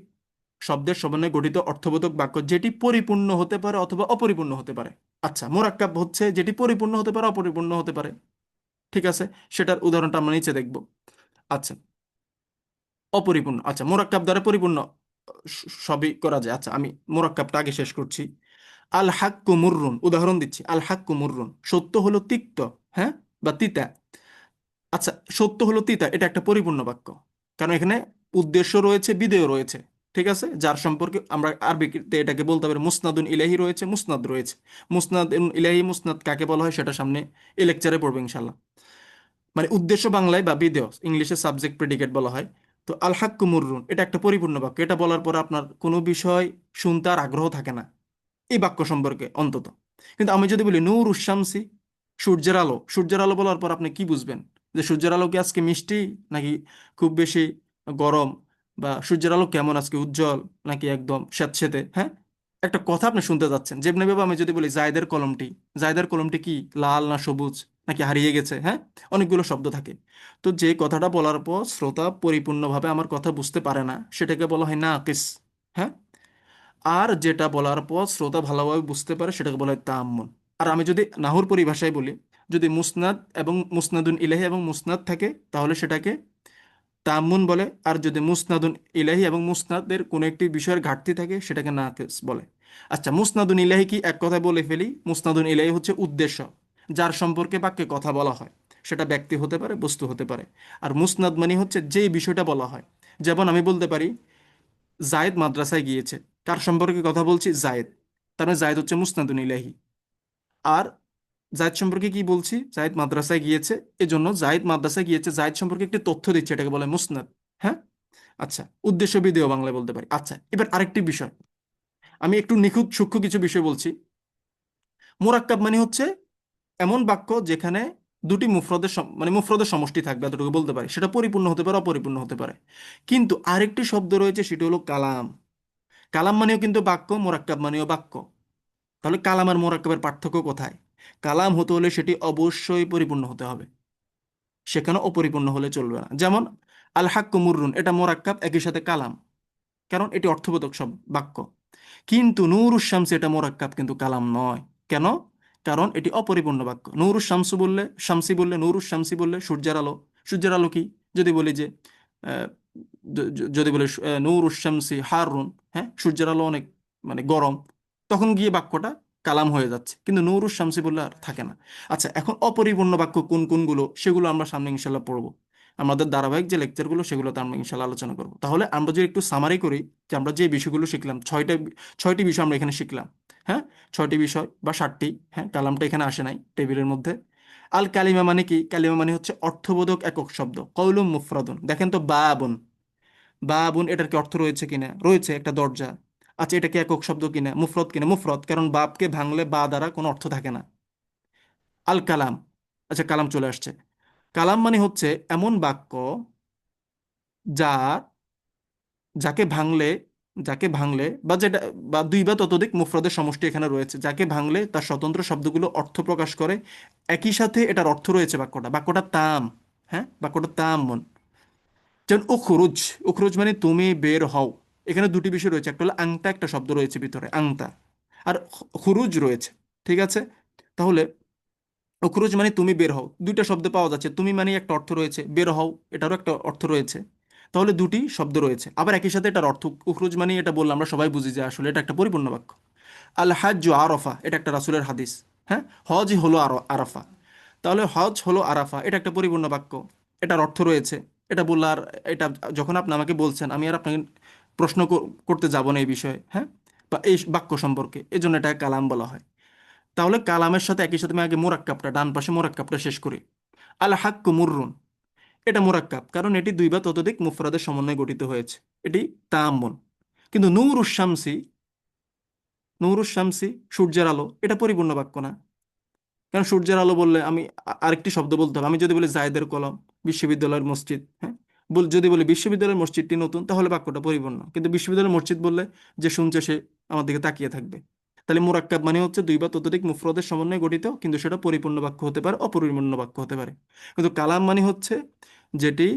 শব্দের সমন্বয়ে গঠিত অর্থবোধক বাক্য যেটি পরিপূর্ণ হতে পারে অথবা অপরিপূর্ণ হতে পারে। আচ্ছা, মোরাক্কাব হচ্ছে যেটি পরিপূর্ণ হতে পারে, অপরিপূর্ণ হতে পারে, ঠিক আছে? সেটার উদাহরণটা আমরা নিচে দেখব। আচ্ছা, অপরিপূর্ণ, আচ্ছা মোরাক্কাব দ্বারা পরিপূর্ণ সবই করা যায়। আচ্ছা, আমি মোরাক্কাবটা আগে শেষ করছি। আল হাক্কু মুররুন, উদাহরণ দিচ্ছি, আল হাক্কু মুররুন, সত্য হলো তিক্ত, হ্যাঁ, বা তিতা। আচ্ছা, সত্য হলো তিতা, এটা একটা পরিপূর্ণ বাক্য, কারণ এখানে উদ্দেশ্য রয়েছে, বিধেয় রয়েছে, ঠিক আছে? যার সম্পর্কে আমরা আরবিতে এটাকে বলতে পারি মুসনাদুন ইলাহি রয়েছে, মুসনাদ রয়েছে। মুসনাদ ইলাহি, মুসনাদ কাকে বলা হয় সেটা সামনে এই লেকচারে পড়বো ইনশাল্লাহ। মানে উদ্দেশ্য বাংলায় বা বিধেয়, ইংলিশে সাবজেক্ট প্রেডিকেট বলা হয়। তো আল হাক্কু মুররুন এটা একটা পরিপূর্ণ বাক্য, এটা বলার পর আপনার কোনো বিষয় শুনতে আর আগ্রহ থাকে না এই বাক্য সম্পর্কে অন্তত। কিন্তু আমি যদি বলি নূর উশামসি, সূর্যের আলো, সূর্যের আলো বলার পর আপনি কি বুঝবেন? যে সূর্যের আলো কি আজকে মিষ্টি, নাকি খুব বেশি গরম, বা সূর্যের আলো কেমন আজকে, উজ্জ্বল নাকি একদম স্যাঁতসেঁতে, হ্যাঁ? একটা কথা আপনি শুনতে যাচ্ছেন, যেমনি ভাবে আমি যদি বলি জায়দের কলমটি, জায়দের কলমটি কি লাল না সবুজ নাকি হারিয়ে গেছে, হ্যাঁ? অনেকগুলো শব্দ থাকে। তো যে কথাটা বলার পর শ্রোতা পরিপূর্ণভাবে আমার কথা বুঝতে পারে না সেটাকে বলা হয় নাকিস, হ্যাঁ? আর যেটা বলার পর শ্রোতা ভালোভাবে বুঝতে পারে সেটাকে বলা হয় তাম্মুন। আর আমি যদি নাহুর পরিভাষায় বলি, যদি মুসনাদ এবং মুসনাদুন ইলাহি এবং মুসনাদ থাকে তাহলে সেটাকে তাম্মুন বলে, আর যদি মুসনাদুন ইলাহি এবং মুসনাদের কোনো একটি বিষয়ের ঘাটতি থাকে সেটাকে নাকিস বলে। আচ্ছা, মুসনাদুন ইলাহি কি? এক কথায় বলে ফেলি, মুসনাদুন ইলাহি হচ্ছে উদ্দেশ্য, যার সম্পর্কে বাক্যে কথা বলা হয়, সেটা ব্যক্তি হতে পারে, বস্তু হতে পারে। আর মুসনাদ মানে হচ্ছে যে বিষয়টা বলা হয়। যেমন আমি বলতে পারি জায়েদ মাদ্রাসায় গিয়েছে, কার সম্পর্কে কথা বলছি? জায়েদ। তার মানে জায়েদ হচ্ছে মুসনাদুন ইলাহি। আর জায়েদ সম্পর্কে কি বলছি? জায়েদ মাদ্রাসায় গিয়েছে, এজন্য জায়েদ মাদ্রাসায় গিয়েছে, জায়েদ সম্পর্কে একটি তথ্য দিচ্ছে, এটাকে বলে মুসনাদ, হ্যাঁ? আচ্ছা, উদ্দেশ্য বিধেয় বাংলায় বলতে পারি। আচ্ছা, এবার আরেকটি বিষয়, আমি একটু নিখুঁত সূক্ষ্ম কিছু বিষয় বলছি। মোরাক্কাব মানে হচ্ছে এমন বাক্য যেখানে দুটি মানে মুফরদের সমষ্টি থাকবে, এতটুকু বলতে পারি, সেটা পরিপূর্ণ হতে পারে, অপরিপূর্ণ হতে পারে। কিন্তু আরেকটি শব্দ রয়েছে, সেটা হলো কালাম। কালাম মানেও কিন্তু বাক্য, মোরাক্কাব মানেও বাক্য। তাহলে কালাম আর মোরাক্কাবের পার্থক্য কোথায়? কালাম হতে হলে সেটি অবশ্যই পরিপূর্ণ হতে হবে, সেখানে অপরিপূর্ণ হলে চলবে না। যেমন আল হাক্কু মুররুন, এটা মোরাক্কাব, একই সাথে কালাম, কারণ এটি অর্থবোধক সব বাক্য। কিন্তু নূরুশ শামস এটা মোরাক্কাব কিন্তু কালাম নয়। কেন? কারণ এটি অপরিপূর্ণ বাক্য। নূরুশ শামসু বললে, শামসি বললে, নূরুশ শামসি বললে সূর্যের আলো, সূর্যের আলো কি? যদি বলি যে আহ, যদি বলি নূরুশ শামসি হারুন, হ্যাঁ, সূর্যের আলো অনেক মানে গরম, তখন গিয়ে বাক্যটা কালাম হয়ে যাচ্ছে, কিন্তু নূরুশ শামসি বললে আর থাকে না। আচ্ছা, এখন অপরিপূর্ণ বাক্য কোন কোনগুলো সেগুলো আমরা সামনে ইনশাল্লাহ পড়বো। আমাদের ধারাবাহিক যে লেকচারগুলো সেগুলোতে আমরা ইনশাল্লাহ আলোচনা করব। তাহলে আমরা যদি একটু সামারি করি যে আমরা যে বিষয়গুলো শিখলাম, ছয়টি বিষয় আমরা এখানে শিখলাম। হ্যাঁ, ছয়টি বিষয় বা সাতটি। হ্যাঁ, কালামটা এখানে আসে নাই টেবিলের মধ্যে। আল কালিমা মানে কি? কালিমা মানে হচ্ছে অর্থবোধক একক শব্দ। কৌলুম মুফরাদুন, দেখেন তো বাবুন, বাবুন এটার কি অর্থ রয়েছে কিনা? রয়েছে, একটা দরজা। আচ্ছা, এটা কি একক শব্দ কিনা? মুফরদ কিনা? মুফরদ, কারণ বাবকে ভাঙলে বা দ্বারা কোনো অর্থ থাকে না। আল কালাম, আচ্ছা কালাম চলে আসছে। কালাম মানে হচ্ছে এমন বাক্য যার, যাকে ভাঙলে, যাকে ভাঙলে বা যেটা, বা দুই বা ততোধিক মুফরদের সমষ্টি এখানে রয়েছে, যাকে ভাঙলে তার স্বতন্ত্র শব্দগুলো অর্থ প্রকাশ করে, একই সাথে এটার অর্থ রয়েছে। বাক্যটা, বাক্যটা তাম। হ্যাঁ, বাক্যটা তাম মন। যেমন উখরুজ, উখরুজ মানে তুমি বের হও। এখানে দুটি বিষয় রয়েছে, একটা হলো আংতা, একটা শব্দ রয়েছে ভিতরে আংতা, আর খুরুজ রয়েছে। ঠিক আছে, তাহলে উখরুজ মানে তুমি বের হও, দুইটা শব্দ পাওয়া যাচ্ছে। তুমি মানে একটা অর্থ রয়েছে, বের হও এটারও একটা অর্থ রয়েছে। তাহলে দুটি শব্দ রয়েছে, আবার একই সাথে এটার অর্থ। উখরুজ মানে এটা বললাম, আমরা সবাই বুঝি যে আসলে এটা একটা পরিপূর্ণ বাক্য। আল হাজ্জু আরাফা, এটা একটা রাসূলের হাদিস। হ্যাঁ, হজ হলো আরাফা। তাহলে হজ হলো আরাফা, এটা একটা পরিপূর্ণ বাক্য, এটার অর্থ রয়েছে। এটা বললে আর, এটা যখন আপনি আমাকে বলছেন, আমি আর আপনাকে প্রশ্ন করতে যাব না এই বিষয়ে। হ্যাঁ, বা এই বাক্য সম্পর্কে, এই জন্য এটা কালাম বলা হয়। তাহলে কালামের সাথে একই সাথে আমি আগে মোরাক্কাবটা, ডান পাশে মোরাক্কাবটা শেষ করি। আল হাক্কু মুররুন, এটা মোরাক্কাব, কারণ এটি দুই বা ততোধিক মুফরাদের সমন্বয়ে গঠিত হয়েছে। এটি তাম্মুন। কিন্তু নূরুশ শামসি, নূরুশ শামসি সূর্যের আলো, এটা পরিপূর্ণ বাক্য না। কারণ সূর্যের আলো বললে আমি আরেকটি শব্দ বলতে হবে। আমি যদি বলি জায়েদের কলম, বিশ্ববিদ্যালয়ের মসজিদ, হ্যাঁ, যদি বলি বিশ্ববিদ্যালয়ের মসজিদটি নতুন, তাহলে বাক্যটা পরিপূর্ণ। কিন্তু বিশ্ববিদ্যালয়ের মসজিদ বললে যে শুনছে সে আমার দিকে তাকিয়ে থাকবে। তাহলে মুরাক্কাব মানে হচ্ছে দুই বা ততোধিক মুফরদের সমন্বয়ে গঠিত, কিন্তু সেটা পরিপূর্ণ বাক্য হতে পারে, অপরিপূর্ণ বাক্য হতে পারে। কিন্তু কালাম মানে হচ্ছে যেটি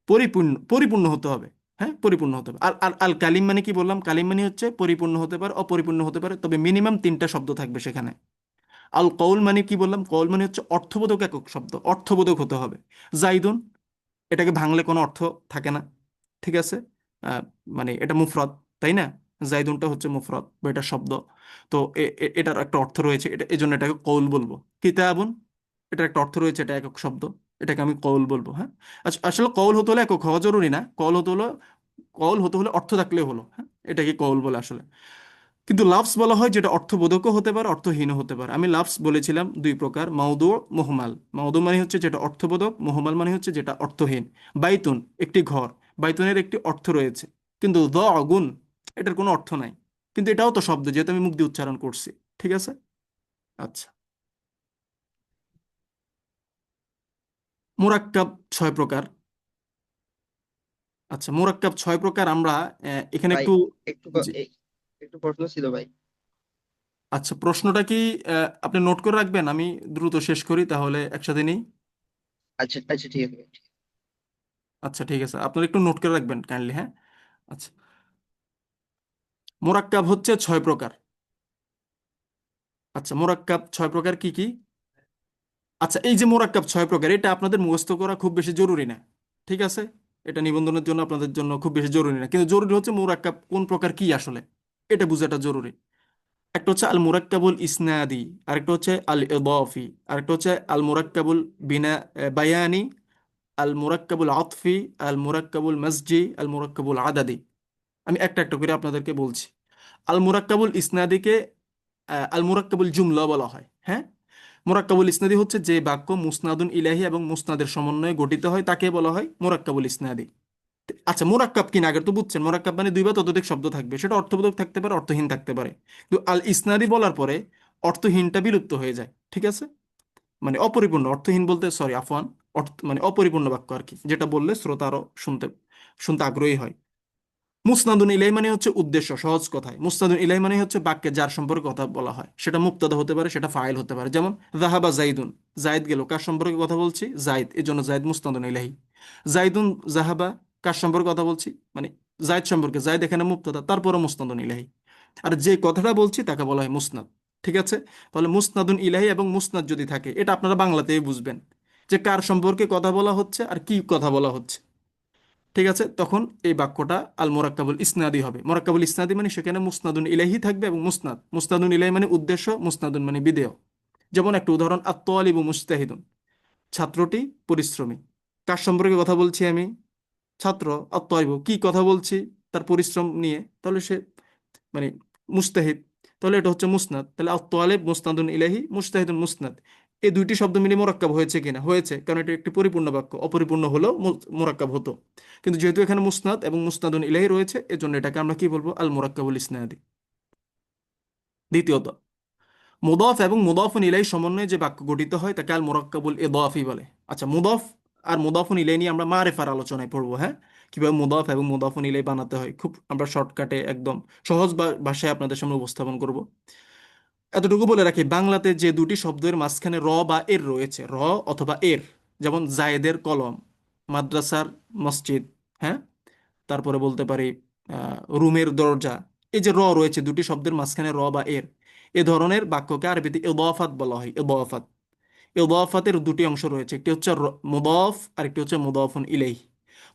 পরিপূর্ণ, পরিপূর্ণ হতে হবে। হ্যাঁ, পরিপূর্ণ হতে হবে। আর আর আল কালিম মানে কি বললাম? কালিম মানে হচ্ছে পরিপূর্ণ হতে পারে, অপরিপূর্ণ হতে পারে, তবে মিনিমাম তিনটা শব্দ থাকবে সেখানে। আল কৌল মানে কি বললাম? কৌল মানে হচ্ছে অর্থবোধক একক শব্দ, অর্থবোধক হতে হবে। জাইদুন, এটাকে ভাঙলে কোনো অর্থ থাকে না। ঠিক আছে, আহ, মানে এটা মুফরদ, তাই না? জাইদুনটা হচ্ছে মুফরদ বা এটা শব্দ। তো এটার একটা অর্থ রয়েছে, এটা এই জন্য এটাকে কৌল বলবো। কিতাবুন, এটার একটা অর্থ রয়েছে, এটা একক শব্দ, এটাকে আমি কৌল বলবো। হ্যাঁ, আচ্ছা, আসলে কৌল হতে হলে একক হওয়া জরুরি না। কৌল হতে হলে অর্থ থাকলেও হলো। হ্যাঁ, এটাকে কৌল বলে আসলে। কিন্তু লাফস বলা হয় যেটা অর্থবোধকও হতে পারে, অর্থহীনও হতে পারে। আমি লাফস বলেছিলাম দুই প্রকার, মাউদু, মুহমাল। মাউদু মানে হচ্ছে যেটা অর্থবোধক, মুহমাল মানে হচ্ছে যেটা অর্থহীন। বাইতুন, একটি ঘর, বাইতুনের একটি অর্থ রয়েছে। কিন্তু দ আগুন, এটার কোনো অর্থ নাই, কিন্তু এটাও তো শব্দ, যেহেতু আমি মুখ দিয়ে উচ্চারণ করছি। ঠিক আছে, আচ্ছা। মুরাক্কাব ছয় প্রকার। আচ্ছা, মুরাক্কাব ছয় প্রকার। আমরা এখানে
ভাই
একটু,
একটু
জি,
একটু প্রশ্ন ছিল ভাই।
আচ্ছা, প্রশ্নটা কি আপনি নোট করে রাখবেন? আমি দ্রুত শেষ করি তাহলে একসাথে নিই।
আচ্ছা আচ্ছা, ঠিক আছে ভাই।
আচ্ছা ঠিক আছে, আপনারা একটু নোট করে রাখবেন কাইন্ডলি। হ্যাঁ, আচ্ছা। মোরাক্কাব হচ্ছে ছয় প্রকার। আচ্ছা, মোরাক্কাব ছয় প্রকার কি কি? আচ্ছা, এই যে মোরাক্কাব ছয় প্রকার, এটা আপনাদের মুখস্থ করা খুব বেশি জরুরি না। ঠিক আছে, এটা নিবন্ধনের জন্য আপনাদের জন্য খুব বেশি জরুরি না, কিন্তু জরুরি হচ্ছে মোরাক্কাব কোন প্রকার কি আসলে, এটা বোঝাটা জরুরি। একটা হচ্ছে আল মুরাক্কাবুল ইসনাদি, আরেকটা হচ্ছে আল ইদাফি, আরেকটা হচ্ছে আল মুরাক্কাবুল বিনা বায়ানি, আল মুরাক্কাবুল আতফি, আল মুরাক্কাবুল মসজি, আল মুরাক্কাবুল আদাদি। আমি একটা একটা করে আপনাদেরকে বলছি। আল মুরাক্কাবুল ইসনাদিকে আল মুরাক্কাবুল জুমলা বলা হয়। হ্যাঁ, মুরাক্কাবুল ইসনাদি হচ্ছে যে বাক্য মুসনাদুন ইলাহি এবং মুসনাদের সমন্বয়ে গঠিত হয়, তাকে বলা হয় মুরাক্কাবুল ইসনাদি। আচ্ছা, মুরাক্কাব কিনা আগের তো বুঝছেন। মুরাক্কাব মানে দুই বা ততোধিক শব্দ থাকবে, সেটা অর্থবোধক থাকতে পারে, অর্থহীন থাকতে পারে। কিন্তু আল ইসনাদি বলার পরে অর্থহীনটা বিলুপ্ত হয়ে যায়। ঠিক আছে, মানে অপরিপূর্ণ, অর্থহীন বলতে সরি আফওয়ান, অর্থ মানে অপরিপূর্ণ বাক্য আর কি, যেটা বললে শ্রোতা আরো শুনতে শুনতে আগ্রহী হয়। মুসনাদুন ইলাই মানে হচ্ছে উদ্দেশ্য, সহজ কথায় মুসনাদুন ইলাই মানে হচ্ছে বাক্যে যার সম্পর্কে কথা বলা হয়, সেটা মুবতাদা হতে পারে, সেটা ফাইল হতে পারে। যেমন যাহাবা জাইদুন, জাইদ গেল, কার সম্পর্কে কথা বলছি? জাইদ, এই জন্য জাইদ মুসনাদুন ইলাহি। জাইদুন জাহাবা, কার সম্পর্কে কথা বলছি? মানে জাইদ সম্পর্কে, জাইদ এখানে মুবতাদা, তারপরে মুসনাদুন ইলাহি। আর যে কথাটা বলছি তাকে বলা হয় মুসনাদ। ঠিক আছে, তাহলে মুসনাদুন ইলাহি এবং মুসনাদ যদি থাকে, এটা আপনারা বাংলাতেই বুঝবেন যে কার সম্পর্কে কথা বলা হচ্ছে আর কি কথা বলা হচ্ছে। ঠিক আছে, তখন এই বাক্যটা আল মোরাক্কাবুল ইসনাদি হবে। মোরাক্কাবুল ইসনাদি মানে সেখানে মুসনাদুন ইলাহি থাকবে এবং মুসনাদ, মুসনাদুন ইলাহি মানে উদ্দেশ্য, মুসনাদুন মানে বিধেয়। যেমন একটা উদাহরণ, আত-তালিবু মুজতাহিদুন, ছাত্রটি পরিশ্রমী। কার সম্পর্কে কথা বলছি আমি? ছাত্র। আত্মাইব কি কথা বলছি? তার পরিশ্রম নিয়ে। তাহলে সে মানে মুস্তাহিদ। তাহলে এটা হচ্ছে মুসনাদ। তাহলে আত্তালিব মুসনাদুন ইলাইহি, মুস্তাহিদুন মুসনাদ। এই দুইটি শব্দ মিলে মোরাক্কাব হয়েছে কিনা? হয়েছে, কারণ এটা একটি পরিপূর্ণ বাক্য। অপরিপূর্ণ হলেও মোরাক্কাব হতো। কিন্তু যেহেতু এখানে মুসনাদ এবং মুসনাদুন ইলাইহি রয়েছে, এজন্য এটাকে আমরা কি বলবো? আল মুরাক্কাবুল ইসনাদি। দ্বিতীয়ত, মুদাফ এবং মুদাফুন ইলাইহি সমন্বয়ে যে বাক্য গঠিত হয় তাকে আল মুরাক্কাবুল ইদাফি বলে। আচ্ছা, মুদাফ আর মুদাফুন ইলাইহি নিয়ে আমরা মারিফার আলোচনায় পড়বো, হ্যাঁ? কিভাবে মুদাফ এবং মুদাফুন ইলাইহি বানাতে হয়, খুব আমরা শর্টকাটে একদম সহজ ভাষায় আপনাদের সামনে উপস্থাপন করব। এতটুকু বলে রাখি, বাংলাতে যে দুটি শব্দের মাঝখানে র বা এর রয়েছে, র অথবা এর, যেমন জায়েদের কলম, মাদ্রাসার মসজিদ, হ্যাঁ, তারপরে বলতে পারি রুমের দরজা, এই যে র রয়েছে দুটি শব্দের মাঝখানে র বা এর, এ ধরনের বাক্যকে আরবিতে ইদাফাত বলা হয়। ইদাফাত, ইদাফাতের দুটি অংশ রয়েছে, একটি হচ্ছে মুদাফ আর একটি হচ্ছে মুদাফুন ইলাইহি।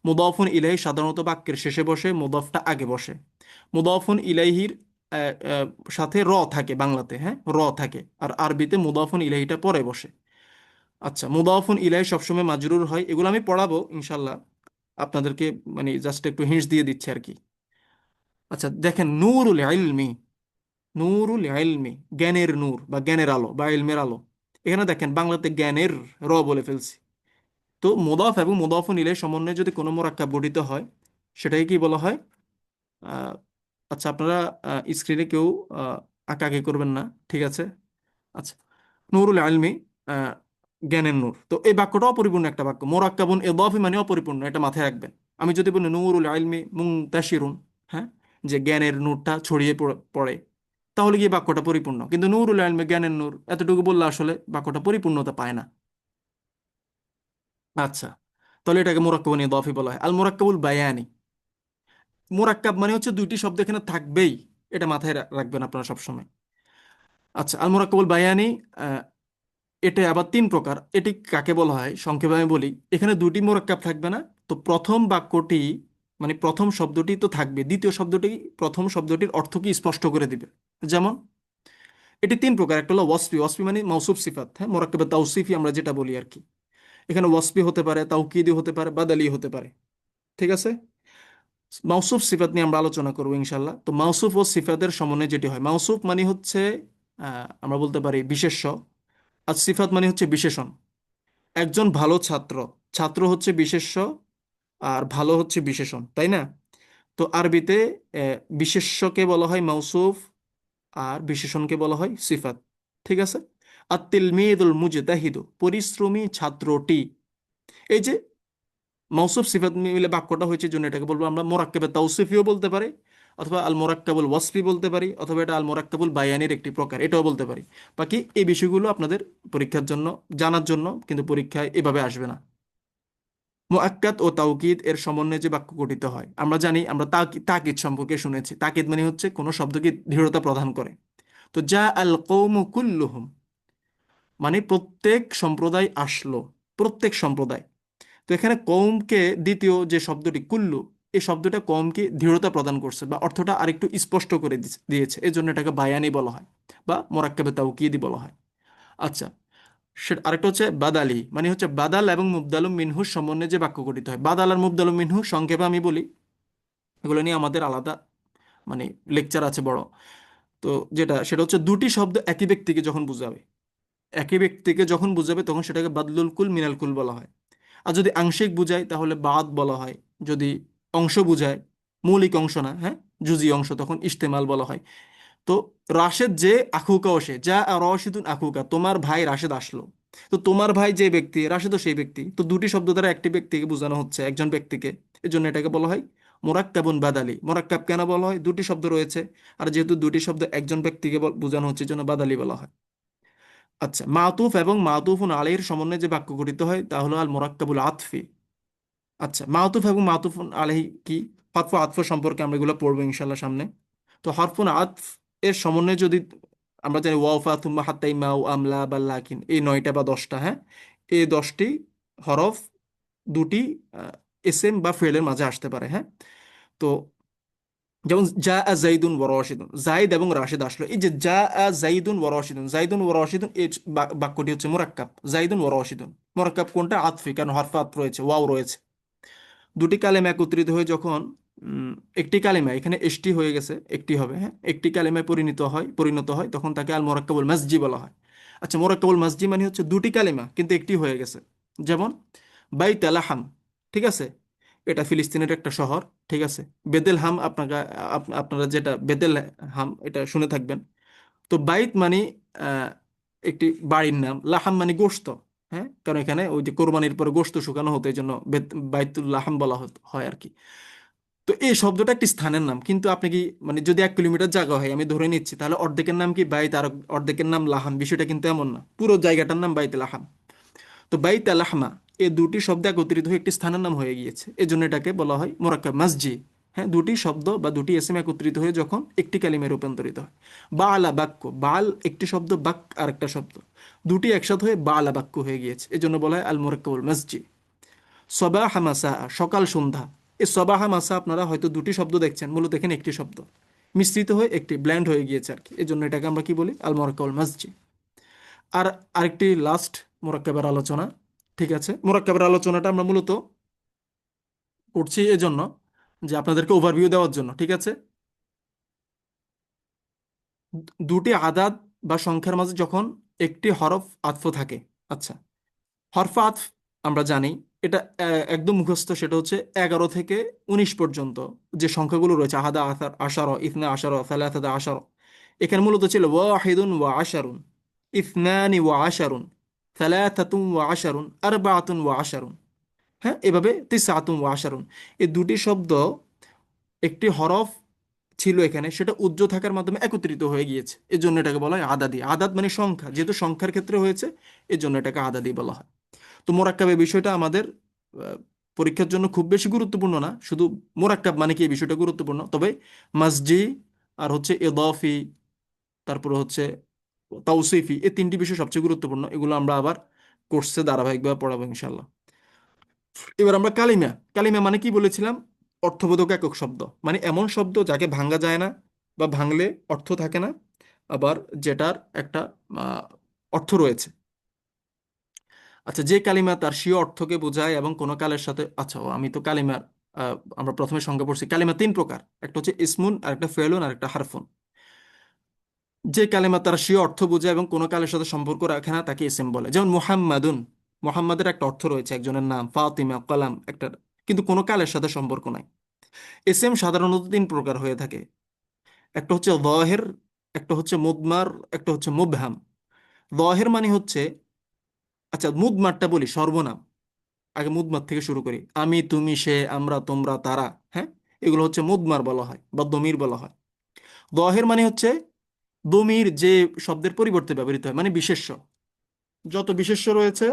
মুদাফুন ইলাইহি সাধারণত বাক্যের শেষে বসে, মুদাফটা আগে বসে। মুদাফুন ইলাইহির আহ, আহ, সাথে র থাকে বাংলাতে, হ্যাঁ, র থাকে, আর আরবিতে মুদাফুন ইলাইহিটা পরে বসে। আচ্ছা, মুদাফুন ইলাইহি সবসময় মাজরুর হয়, এগুলো আমি পড়াবো ইনশাল্লাহ আপনাদেরকে, মানে জাস্ট একটু হিন্টস দিয়ে দিচ্ছি আর কি। আচ্ছা দেখেন, নূরুল ইলমি, নূরুল ইলমি, জ্ঞানের নূর বা জ্ঞানের আলো বা ইলমের আলো। এখানে দেখেন বাংলাতে জ্ঞানের র বলে ফেলছি। তো মুদাফ এবং মুদাফুন ইলাইহি সমন্বয়ে যদি কোনো মোরাক্কাব গঠিত হয়, সেটাকে কি বলা হয়? আহ, আচ্ছা, আপনারা স্ক্রিনে কেউ আহ, আঁকাআঁকি করবেন না, ঠিক আছে? আচ্ছা, নূরুল আলমি, আহ, জ্ঞানের নূর। তো এই বাক্যটা অপরিপূর্ণ একটা বাক্য, মোরাক্কাবুন ইদাফি মানে অপরিপূর্ণ, এটা মাথায় রাখবেন। আমি যদি বলি নূরুল আলমি মুনতাশিরুন, হ্যাঁ, যে জ্ঞানের নূরটা ছড়িয়ে পড়ে, তাহলে কি বাক্যটা পরিপূর্ণ? কিন্তু নূরুল আলমি জ্ঞানের নূর এতটুকু বললে আসলে বাক্যটা পরিপূর্ণতা পায় না। আচ্ছা, তাহলে এটাকে মোরাক্কাবুন ইদাফি বলা হয়। আল মোরাক্কাবুল বায়ানি, মোরাক্কাব মানে হচ্ছে দুইটি শব্দ এখানে থাকবেই, এটা মাথায় রাখবেন আপনারা সবসময়। আচ্ছা, আল মোরাক্কাবুল বায়ানি, এটা আবার তিন প্রকার। এটি কাকে বলা হয় সংক্ষেপে আমি বলি। এখানে দুটি মোরাক্কাব থাকবে না, তো প্রথম বাক্যটি, মানে প্রথম শব্দটি তো থাকবে, দ্বিতীয় শব্দটি প্রথম শব্দটির অর্থ কি স্পষ্ট করে দিবে। যেমন এটি তিন প্রকার, একটা হলো ওয়াসফি, ওয়াসফি মানে মাউসুফ সিফাত, হ্যাঁ, মোরাক্কাবে তাওসিফি আমরা যেটা বলি আর কি। এখানে ওয়াসফি হতে পারে, তাওকিদি হতে পারে, বাদালি হতে পারে, ঠিক আছে? মাউসুফ সিফাত নিয়ে আমরা আলোচনা করবো ইনশাল্লাহ। তো মাউসুফ ও সিফাতের সমন্বয়ে যেটি হয়, মাউসুফ মানে হচ্ছে আমরা বলতে পারি বিশেষ্য, আর সিফাত মানে হচ্ছে বিশেষণ। একজন ভালো ছাত্র, ছাত্র হচ্ছে বিশেষ্য আর ভালো হচ্ছে বিশেষণ, তাই না? তো আরবিতে বিশেষ্যকে বলা হয় মাউসুফ আর বিশেষণকে বলা হয় সিফাত, ঠিক আছে? আর তিলমিদুল মুজতাহিদু, পরিশ্রমী ছাত্রটি, এই যে মাউসুফ সিফাত মিলে বাক্যটা হয়েছে, জন্য এটাকে বলবো আমরা মোরাক্কাবে তাওসিফিও বলতে পারি, অথবা আল মোরাক্কাবুল ওয়াসফি বলতে পারি, অথবা এটা আল মোরাক্কাবুল বায়ানির একটি প্রকার, এটাও বলতে পারি। বাকি এই বিষয়গুলো আপনাদের পরীক্ষার জন্য জানার জন্য, কিন্তু পরীক্ষায় এভাবে আসবে না। মুআক্কাদ ও তাওকিদ এর সমন্বয়ে যে বাক্য গঠিত হয়, আমরা জানি, আমরা তাকিদ সম্পর্কে শুনেছি। তাকিদ মানে হচ্ছে কোনো শব্দকে দৃঢ়তা প্রদান করে। তো যা আল কৌমু কুল্লুহুম, মানে প্রত্যেক সম্প্রদায় আসলো, প্রত্যেক সম্প্রদায়। তো এখানে কওমকে দ্বিতীয় যে শব্দটি কুল্লু, এই শব্দটা কওমকে দৃঢ়তা প্রদান করছে বা অর্থটা আরেকটু স্পষ্ট করে দিয়েছে, এই জন্য এটাকে বায়ানি বলা হয় বা মোরাক্কাবে তাওকিদি বলা হয়। আচ্ছা, সেটা আরেকটা হচ্ছে বাদালি, মানে হচ্ছে বাদাল এবং মুবদালুম মিনহুর সমন্বয়ে যে বাক্য গঠিত হয়। বাদাল আর মুবদালুম মিনহু সংক্ষেপে আমি বলি, এগুলো নিয়ে আমাদের আলাদা মানে লেকচার আছে বড়। তো সেটা হচ্ছে দুটি শব্দ একই ব্যক্তিকে যখন বুঝাবে, একই ব্যক্তিকে যখন বুঝাবে তখন সেটাকে বাদলুল কুল মিনাল কুল বলা হয়। আর যদি আংশিক বুঝায় তাহলে বাদ বলা হয়। যদি অংশ বুঝায়, মৌলিক অংশ না, হ্যাঁ, জুজি অংশ, তখন ইস্তেমাল বলা হয়। তো রাশেদ যে আখুকা ওসে যা রশিদুন আখুকা, তোমার ভাই রাশেদ আসলো। তো তোমার ভাই যে ব্যক্তি, রাশেদও সেই ব্যক্তি। তো দুটি শব্দ দ্বারা একটি ব্যক্তিকে বোঝানো হচ্ছে, একজন ব্যক্তিকে, এজন্য এটাকে বলা হয় মোরাক্কাবুন বাদালি। মোরাক্কাব কেন বলা হয়? দুটি শব্দ রয়েছে, আর যেহেতু দুটি শব্দ একজন ব্যক্তিকে বোঝানো হচ্ছে, জন্য বাদালি বলা হয়। আচ্ছা, মাতুফ এবং মাতুফুন আলাইহির সমন্বয়ে যে বাক্য গঠিত হয় তা হলো আল মোরাক্কাবুল আতফি। আচ্ছা, মাতুফ এবং মাতুফুন আলাইহি কি, হরফ আতফ সম্পর্কে আমরা এগুলো পড়বো ইনশাল্লাহ সামনে। তো হরফুন আতফ এর সমন্বয়ে যদি আমরা জানি ওয়াফা তুম্মা হাত্তাই মাউ আমলা বা লাকিন, এই 9টা বা 10টা, হ্যাঁ, এই 10টি হরফ দুটি এসএম বা ফেলের মাঝে আসতে পারে, হ্যাঁ। তো যেমন জা আ জাইদুন ওয়া রাশিদুন, জাইদ এবং রাশিদ আসলো। এই যে জা আ জাইদুন ওয়া রাশিদুন, জাইদুন ওয়া রাশিদুন, এই বাক্যটি হচ্ছে মুরাক্কাব, জাইদুন ওয়া রাশিদুন। মোরাক্কাব কোনটা? আতফি, কারণ হরফে আতফ রয়েছে, ওয়াও রয়েছে। দুটি কালেমা একত্রিত হয়ে যখন উম, একটি কালেমা, এখানে এসটি হয়ে গেছে, একটি হবে, হ্যাঁ, একটি কালেমায় পরিণত হয় তখন তাকে আল মোরাক্কাবুল মাসজি বলা হয়। আচ্ছা, মোরাক্কাবুল মাসজি মানে হচ্ছে দুটি কালেমা কিন্তু একটি হয়ে গেছে। যেমন বাইত লাহাম, ঠিক আছে, এটা ফিলিস্তিনের একটা শহর, ঠিক আছে। বেদেল হাম, আপনারা যেটা বেদেল হাম এটা শুনে থাকবেন। তো বাইত মানে আহ, একটি বাড়ির নাম, লাহাম মানে গোশত, হ্যাঁ, কারণ এখানে ওই যে কোরবানির পরে গোশত শুকানো হতো, এই জন্য বাইতুল লাহাম বলা হয় আর কি। তো এই শব্দটা একটি স্থানের নাম, কিন্তু আপনি কি মানে যদি 1 কিলোমিটার জায়গা হয় আমি ধরে নিচ্ছি, তাহলে অর্ধেকের নাম কি বাইত আর অর্ধেকের নাম লাহাম, বিষয়টা কিন্তু এমন না, পুরো জায়গাটার নাম বাইত লাহাম। তো বাইত লাহমা, এই দুটি শব্দ একত্রিত হয়ে একটি স্থানের নাম হয়ে গিয়েছে, এই জন্য এটাকে বলা হয় মোরাক্কাব মসজিদ। হ্যাঁ, দুটি শব্দ বা দুটি এসএম একত্রিত হয়ে যখন একটি কালিমায় রূপান্তরিত হয়। বা আলা বাক্য, বাল একটি শব্দ, বাক আরেকটা শব্দ, দুটি একসাথে হয়ে বা আলা বাক্য হয়ে গিয়েছে, এই জন্য বলা হয় আল মোরাক্কাবুল মসজিদ। সবাহ মাসা, সকাল সন্ধ্যা, এই সবাহ মাসা আপনারা হয়তো দুটি শব্দ দেখছেন, মূলত এখানে একটি শব্দ মিশ্রিত হয়ে একটি ব্ল্যান্ড হয়ে গিয়েছে আর কি, এই জন্য এটাকে আমরা কি বলি? আল মোরাক্কাবুল মসজিদ। আর আরেকটি লাস্ট মোরাক্কাবের আলোচনা, ঠিক আছে। মোরাক্কাবের আলোচনাটা আমরা মূলত করছি এজন্য যে আপনাদেরকে ওভারভিউ দেওয়ার জন্য, ঠিক আছে। দুটি আদাদ বা সংখ্যার মাঝে যখন একটি হরফ আতফ থাকে, আচ্ছা, হরফ আতফ আমরা জানি, এটা একদম মুখস্থ, সেটা হচ্ছে 11 থেকে 19 পর্যন্ত যে সংখ্যাগুলো রয়েছে, আহাদা, আসার, আশারো, ইথনা আশারো, সালাসাদা আশারো, এখানে মূলত ছিল ওয়াহিদুন ওয়া আশারুন, ইথনানি ওয়া আশারুন, সালাসাতুন ওয়া আশারুন, আরবাআতুন ওয়া আশারুন, হ্যাঁ, এভাবে তিসআতুন ওয়া আশারুন। এই দুটি শব্দ একটি হরফ ছিল এখানে, সেটা উজ্জ্ব থাকার মাধ্যমে একত্রিত হয়ে গিয়েছে, এজন্য এটাকে বলা হয় আদাদি। আদাদ মানে সংখ্যা, যেহেতু সংখ্যার ক্ষেত্রে হয়েছে, এজন্য এটাকে আদাদি বলা হয়। তো মোরাক্কাবের বিষয়টা আমাদের পরীক্ষার জন্য খুব বেশি গুরুত্বপূর্ণ না, শুধু মোরাক্কাব মানে কি এই বিষয়টা গুরুত্বপূর্ণ, তবে মাসজি আর হচ্ছে ইদাফি, তারপরে হচ্ছে তাওসিফি, এই তিনটি বিষয় সবচেয়ে গুরুত্বপূর্ণ, এগুলো আমরা আবার কোর্সে ধারাবাহিকভাবে পড়াবো ইনশাল্লাহ। এবার আমরা কালিমা, কালিমা মানে কি বলেছিলাম? অর্থবোধক একক শব্দ, মানে এমন শব্দ যাকে ভাঙা যায় না বা ভাঙলে অর্থ থাকে না, আবার যেটার একটা আহ, অর্থ রয়েছে। আচ্ছা, যে কালিমা তার স্বীয় অর্থকে বোঝায় এবং কোনো কালের সাথে, আচ্ছা আমি তো কালিমার আমরা প্রথমে সংজ্ঞা পড়ছি, কালিমা 3 প্রকার, একটা হচ্ছে ইসমুন, আর একটা ফেলুন, আর একটা হারফুন। যে কালিমা তার স্বীয় অর্থ বোঝায় এবং কোনো কালের সাথে সম্পর্ক রাখে না তাকে ইসম বলে। যেমন মুহাম্মাদুন, মোহাম্মদের একটা অর্থ রয়েছে, একজনের নাম, ফাতিমা, কালাম একটা, কিন্তু কোনো কালের সাথে সম্পর্ক নাই। ইসম সাধারণত 3 প্রকার হয়ে থাকে, একটা হচ্ছে যাহির, একটা হচ্ছে মুদমার, একটা হচ্ছে মুবহাম। যাহির মানে হচ্ছে, আচ্ছা মুদমারটা বলি, সর্বনাম, আগে মুদমার থেকে শুরু করি, আমি, তুমি, সে, আমরা, তোমরা, তারা, হ্যাঁ, এগুলো হচ্ছে মুদমার বলা হয় বা দমির বলা হয়। যাহির মানে হচ্ছে দমির যে শব্দের পরিবর্তে ব্যবহৃত হয়, মানে বিশেষ্য, যত বিশেষ্য রয়েছে।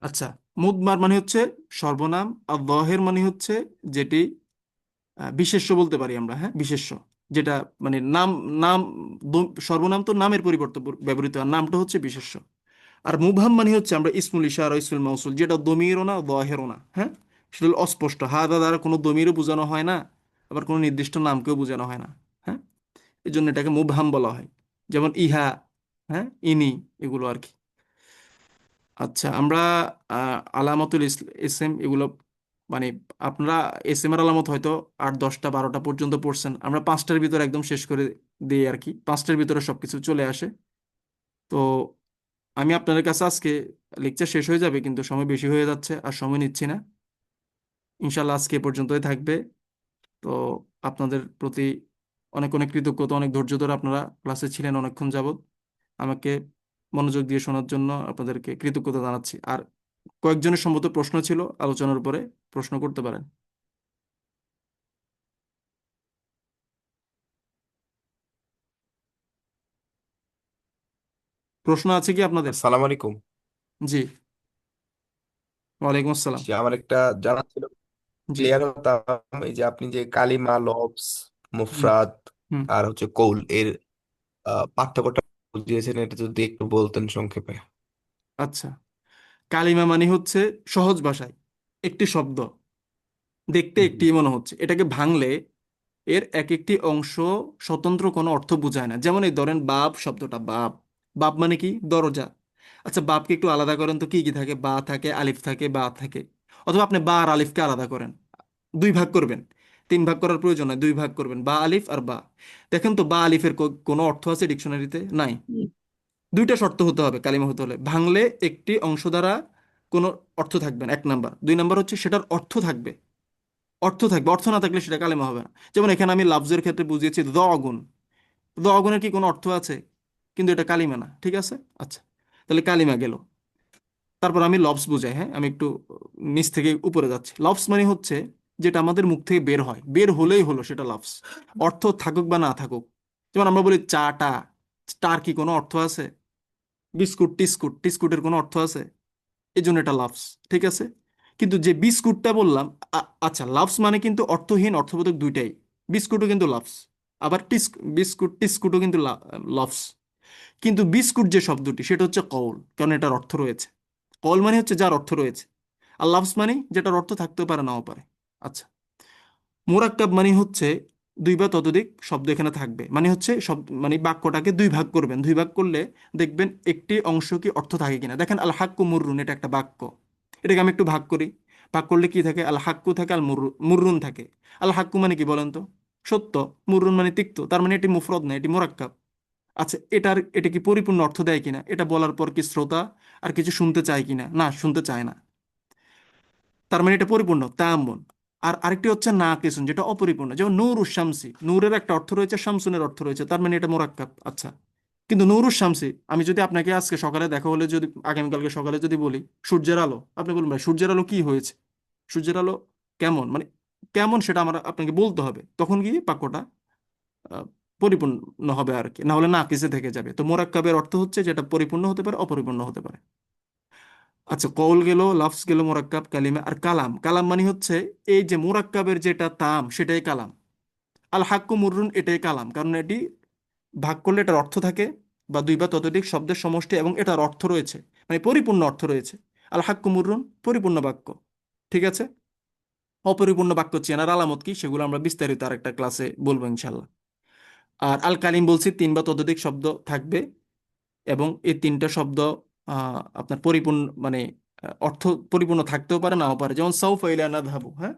আচ্ছা, মুদমার মানে হচ্ছে সর্বনাম, আর যাহির মানে হচ্ছে যেটি বিশেষ্য বলতে পারি আমরা, হ্যাঁ, বিশেষ্য, যেটা মানে নাম, নাম, সর্বনাম তো নামের পরিবর্তে ব্যবহৃত হয়, নামটা হচ্ছে বিশেষ্য। আর মুবহাম মানে হচ্ছে আমরা ইসমুল ইশারা, ইসমুল মাউসুল, যেটা দমিরও না যাহিরও না, হ্যাঁ, সেটা হলো অস্পষ্ট, হাদা দ্বারা কোনো দমিরও বোঝানো হয় না, আবার কোনো নির্দিষ্ট নামকেও বোঝানো হয় না, হ্যাঁ, এই জন্য এটাকে মুবহাম বলা হয়। যেমন ইহা, হ্যাঁ, ইনি, এগুলো আর কি। আচ্ছা, আমরা আলামতুল ইসেম এগুলো মানে আপনারা এস এম এর আলামত হয়তো 8, 10, 12টা পর্যন্ত পড়ছেন, আমরা 5টার ভিতরে একদম শেষ করে দিই আর কি, 5টার ভিতরে সবকিছু চলে আসে। তো আমি আপনাদের কাছে আজকে, লেকচার শেষ হয়ে যাবে কিন্তু সময় বেশি হয়ে যাচ্ছে, আর সময় নিচ্ছি না, ইনশাল্লাহ আজকে এ পর্যন্তই থাকবে। তো আপনাদের প্রতি অনেক অনেক কৃতজ্ঞতা, অনেক ধৈর্য ধরে আপনারা ক্লাসে ছিলেন অনেকক্ষণ যাবত, আমাকে মনোযোগ দিয়ে শোনার জন্য আপনাদেরকে কৃতজ্ঞতা জানাচ্ছি। আর কয়েকজনের সম্ভবত প্রশ্ন ছিল আলোচনার উপরে, প্রশ্ন করতে পারেন। প্রশ্ন আছে কি আপনাদের?
আসসালামু আলাইকুম।
জি, ওয়ালাইকুম আসসালাম।
জি, আমার একটা জানা ছিল।
জি।
ক্লিয়ার হতাম এই যে আপনি যে কালিমা, লফজ,
হুম
মুফরাদ
হুম।
আর হচ্ছে কৌল এর পার্থক্যটা বুঝিয়েছেন, এটা যদি একটু বলতেন সংক্ষেপে।
আচ্ছা, কালিমা মানে হচ্ছে সহজ ভাষায় একটি শব্দ, দেখতে
হুম
একটি মনে হচ্ছে, এটাকে ভাঙলে এর এক একটি অংশ স্বতন্ত্র কোনো অর্থ বোঝায় না। যেমন এই ধরেন বাব শব্দটা, বাব, বাব মানে কি? দরজা। আচ্ছা, বাবকে একটু আলাদা করেন তো, কি কি থাকে? বা থাকে, আলিফ থাকে, বা থাকে। অথবা আপনি বা আর আলিফকে আলাদা করেন, দুই ভাগ করবেন, তিন ভাগ করার প্রয়োজন নয়, দুই ভাগ করবেন, বা আলিফ আর বা। দেখেন তো বা আলিফের কোনো অর্থ আছে ডিকশনারিতে? নাই। দুইটা শর্ত হতে হবে কালিমা হতে হলে, ভাঙলে একটি অংশ দ্বারা কোনো অর্থ থাকবে না, এক নাম্বার। দুই নাম্বার হচ্ছে সেটার অর্থ থাকবে, অর্থ থাকবে, অর্থ না থাকলে সেটা কালেমা হবে না। যেমন এখানে আমি লাফজের ক্ষেত্রে বুঝিয়েছি দ অগুণ, দ অগুণের কি কোনো অর্থ আছে? কিন্তু এটা কালিমা না, ঠিক আছে? আচ্ছা, তাহলে কালিমা গেল। তারপর আমি লফজ বুঝাই, হ্যাঁ, আমি একটু নিচ থেকে উপরে যাচ্ছি। লফজ মানে হচ্ছে যেটা আমাদের মুখ থেকে বের হয়, বের হলেই হলো সেটা লফজ, অর্থ থাকুক বা না থাকুক। যেমন আমরা বলি চা টা, টার কি কোনো অর্থ আছে? বিস্কুট টিস্কুট, টিস্কুটের কোনো অর্থ আছে? এই জন্য এটা লাফস, ঠিক আছে? কিন্তু যে বিস্কুটটা বললাম, আচ্ছা, লাফস মানে কিন্তু অর্থহীন অর্থবোধক দুইটাই। বিস্কুটও কিন্তু লাফস, আবার বিস্কুট টিস্কুটও কিন্তু লাফস। কিন্তু বিস্কুট যে শব্দটি সেটা হচ্ছে কওল, কারণ এটার অর্থ রয়েছে। কওল মানে হচ্ছে যার অর্থ রয়েছে, আর লাফস মানে যেটার অর্থ থাকতেও পারে নাও পারে। আচ্ছা, মোরাক্কাব মানে হচ্ছে দুই বা ততোধিক শব্দ এখানে থাকবে, মানে হচ্ছে শব্দ মানে বাক্যটাকে দুই ভাগ করবেন, দুই ভাগ করলে দেখবেন একটি অংশ কি অর্থ থাকে কিনা। দেখেন আল হাক্কু মুররুন, এটা একটা বাক্য, এটাকে আমি একটু ভাগ করি, ভাগ করলে কি থাকে? আল হাক্কু থাকে, আল মুররুন থাকে। আল হাক্কু মানে কি বলেন তো? সত্য। মুররুন মানে তিক্ত, তার মানে এটি মুফরদ না, এটি মোরাক্কাব। আচ্ছা, এটা কি পরিপূর্ণ অর্থ দেয় কিনা? এটা বলার পর কি শ্রোতা আর কিছু শুনতে চায় কিনা? না, শুনতে চায় না, তার মানে এটা পরিপূর্ণ তায়াম্মুন। আর আরেকটি হচ্ছে না কিসুন, যেটা অপরিপূর্ণ। যেমন নূরুশ শামসি, নূরের একটা অর্থ রয়েছে, শামসুনের অর্থ রয়েছে, তার মানে এটা মোরাক্কাব। আচ্ছা, কিন্তু নূরুশ শামসি আমি যদি আপনাকে আজকে সকালে দেখা হলে, যদি আগামীকালকে সকালে যদি বলি সূর্যের আলো, আপনি বলবেন ভাই সূর্যের আলো কি হয়েছে, সূর্যের আলো কেমন, মানে কেমন সেটা আমার আপনাকে বলতে হবে, তখন কি বাক্যটা আহ, পরিপূর্ণ হবে আর কি, না হলে না কিসে থেকে যাবে। তো মোরাক্কাবের অর্থ হচ্ছে যেটা পরিপূর্ণ হতে পারে, অপরিপূর্ণ হতে পারে। আচ্ছা, কৌল গেল, লফজ গেল, মোরাক্কাব, কালিমা। আর কালাম, কালাম মানে হচ্ছে এই যে মোরাক্কাবের যেটা তাম সেটাই কালাম। আল হাক্কু মুররুন, এটাই কালাম, কারণ এটি ভাগ করলে এটার অর্থ থাকে, বা দুই বা ততোধিক শব্দের সমষ্টি, এবং এটার অর্থ রয়েছে, মানে পরিপূর্ণ অর্থ রয়েছে। আল হাক্কু মুররুন পরিপূর্ণ বাক্য, ঠিক আছে? অপরিপূর্ণ বাক্য চেনার আলামত কি, সেগুলো আমরা বিস্তারিত আরেকটা ক্লাসে বলবো ইনশাল্লাহ। আর আল কালিম বলছি তিন বা ততোধিক শব্দ থাকবে, এবং এই তিনটা শব্দ আপনার পরিপূর্ণ মানে অর্থ পরিপূর্ণ থাকতেও পারে, নাও পারে। যেমন সাউফা ইলা নাযহাবু, হ্যাঁ,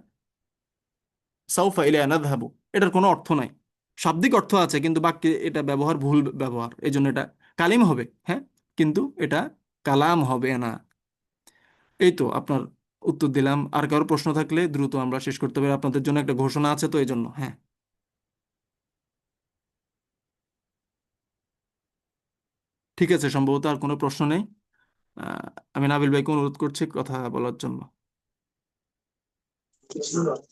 সাউফা ইলা নাযহাবু, এটার কোনো অর্থ নাই, শাব্দিক অর্থ আছে কিন্তু বাক্যে এটা ব্যবহার ভুল ব্যবহার, এই জন্য এটা কালিম হবে, হ্যাঁ, কিন্তু এটা কালাম হবে না। এই তো আপনার উত্তর দিলাম। আর কারো প্রশ্ন থাকলে দ্রুত আমরা শেষ করতে পারি, আপনাদের জন্য একটা ঘোষণা আছে তো এই জন্য। হ্যাঁ, ঠিক আছে, সম্ভবত আর কোনো প্রশ্ন নেই। আহ, আমি নাবিল ভাইকে অনুরোধ করছি কথা বলার জন্য।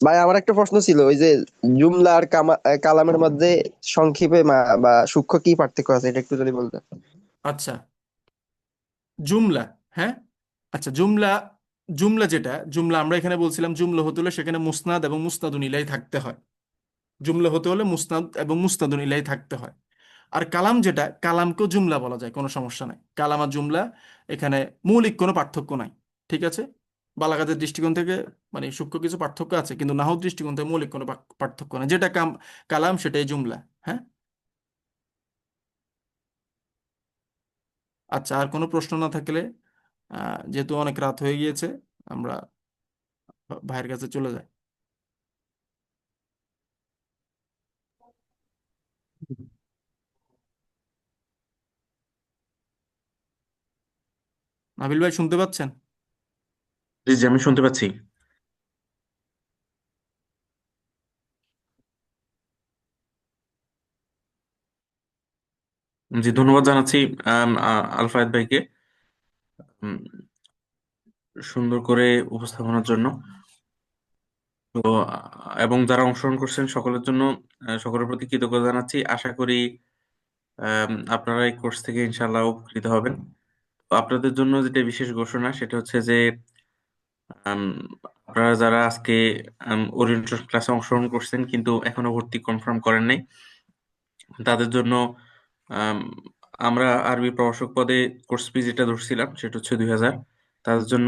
ভাই আমার একটা প্রশ্ন ছিল, ওই যে জুমলা আর কালামের মধ্যে সংক্ষেপে বা সূক্ষ্ম কি পার্থক্য আছে, এটা একটু যদি বলতেন।
আচ্ছা, জুমলা, হ্যাঁ, আচ্ছা, জুমলা, জুমলা যেটা জুমলা আমরা এখানে বলছিলাম, জুমলা হতে হলে সেখানে মুসনাদ এবং মুস্তাদুন ইলাই থাকতে হয়। জুমলা হতে হলে মুসনাদ এবং মুস্তাদুন ইলাই থাকতে হয়। আর কালাম যেটা, কালামকেও জুমলা বলা যায়, কোনো সমস্যা নাই। কালাম আর জুমলা এখানে মৌলিক কোনো পার্থক্য নাই, ঠিক আছে? বালাগাতের দৃষ্টিকোণ থেকে মানে সূক্ষ্ম কিছু পার্থক্য আছে, কিন্তু নাহর দৃষ্টিকোণ থেকে মৌলিক কোনো পার্থক্য নাই। যেটা কালাম সেটাই জুমলা। হ্যাঁ, আচ্ছা, আর কোনো প্রশ্ন না থাকলে যেহেতু অনেক রাত হয়ে গিয়েছে, আমরা ভাইয়ের কাছে চলে যাই। নাবিল ভাই শুনতে পাচ্ছেন?
জি জি, আমি শুনতে পাচ্ছি। জি, ধন্যবাদ জানাচ্ছি আলফায়েদ ভাইকে উম, সুন্দর করে উপস্থাপনার জন্য। তো এবং যারা অংশগ্রহণ করছেন সকলের জন্য সকলের প্রতি কৃতজ্ঞতা জানাচ্ছি। আশা করি আপনারা এই কোর্স থেকে ইনশাআল্লাহ উপকৃত হবেন। তো আপনাদের জন্য যেটা বিশেষ ঘোষণা সেটা হচ্ছে যে আপনারা যারা আজকে ওরিয়েন্টেশন ক্লাসে অংশগ্রহণ করছেন কিন্তু এখনো ভর্তি কনফার্ম করেন নাই, তাদের জন্য আম, আমরা আরবি প্রভাষক পদে কোর্স ফি যেটা ধরছিলাম সেটা হচ্ছে 2000। তাদের জন্য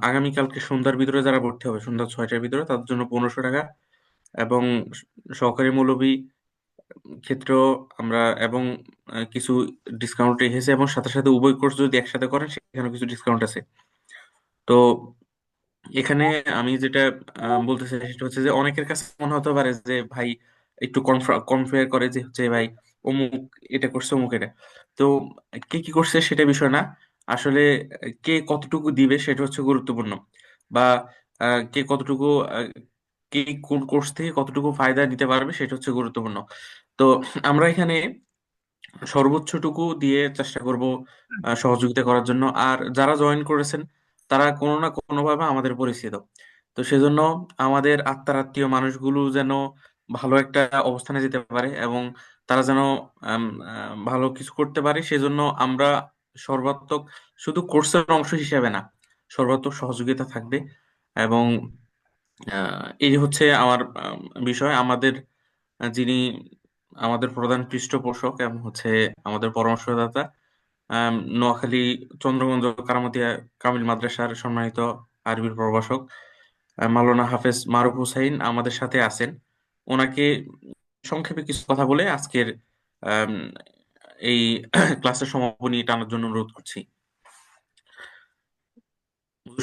আগামীকালকে সন্ধ্যার ভিতরে যারা ভর্তি হবে, সন্ধ্যা 6টার ভিতরে, তাদের জন্য 1500 টাকা। এবং সহকারী মৌলভী ক্ষেত্রেও আমরা এবং কিছু ডিসকাউন্ট রেখেছি, এবং সাথে সাথে উভয় কোর্স যদি একসাথে করেন সেখানে কিছু ডিসকাউন্ট আছে। তো এখানে আমি যেটা বলতে চাই সেটা হচ্ছে যে অনেকের কাছে মনে হতে পারে যে ভাই একটু কনফেয়ার করে যে হচ্ছে ভাই অমুক এটা করছে অমুক এটা। তো কে কি করছে সেটা বিষয় না, আসলে কে কতটুকু দিবে সেটা হচ্ছে গুরুত্বপূর্ণ। বা কে কতটুকু কে কোন কোর্স থেকে কতটুকু ফায়দা নিতে পারবে সেটা হচ্ছে গুরুত্বপূর্ণ। তো আমরা এখানে সর্বোচ্চটুকু দিয়ে চেষ্টা করব সহযোগিতা করার জন্য। আর যারা জয়েন করেছেন তারা কোনো না কোনো ভাবে আমাদের পরিচিত, তো সেজন্য আমাদের আত্মার আত্মীয় মানুষগুলো যেন ভালো একটা অবস্থানে যেতে পারে এবং তারা যেন ভালো কিছু করতে পারে, সেজন্য আমরা সর্বাত্মক, শুধু কোর্সের অংশ হিসেবে না, সর্বাত্মক সহযোগিতা থাকবে। এবং এই হচ্ছে আমার বিষয়। আমাদের যিনি আমাদের প্রধান পৃষ্ঠপোষক এবং হচ্ছে আমাদের পরামর্শদাতা, নোয়াখালী চন্দ্রগঞ্জ কারামতিয়া কামিল মাদ্রাসার সম্মানিত আরবির প্রভাষক মাওলানা হাফেজ মারুফ হুসাইন আমাদের সাথে আছেন। ওনাকে সংক্ষেপে কিছু কথা বলে আজকের আম, এই ক্লাসের সমাপনী টানার জন্য অনুরোধ করছি।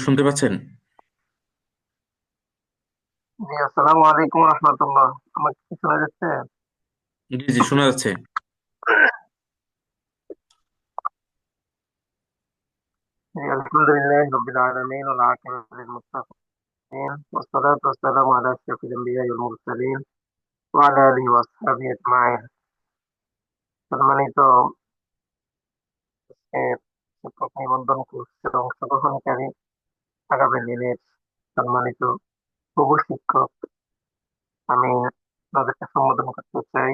শুনতে পাচ্ছেন?
জি, আসসালামু আলাইকুম রহমতুল্লাহ। আমার কি শোনা যাচ্ছে?
জি জি, শোনা যাচ্ছে।
জি, আলহামদুলিল্লাহ রাব্বিল আলামিন ওয়াল আকিবাতু লিল মুত্তাকিন ওয়াসসালাতু ওয়াসসালামু আলা আশরাফিল আমবিয়া ওয়াল মুরসালিন ওয়া আলা আলিহি ওয়া আসহাবিহি আজমাইন। সম্মানিত আজকের শিক্ষক নিবন্ধন কোর্সের অংশগ্রহণকারী, আগামী দিনের সম্মানিত প্রভু শিক্ষক, আমি তাদেরকে সম্বোধন করতে চাই।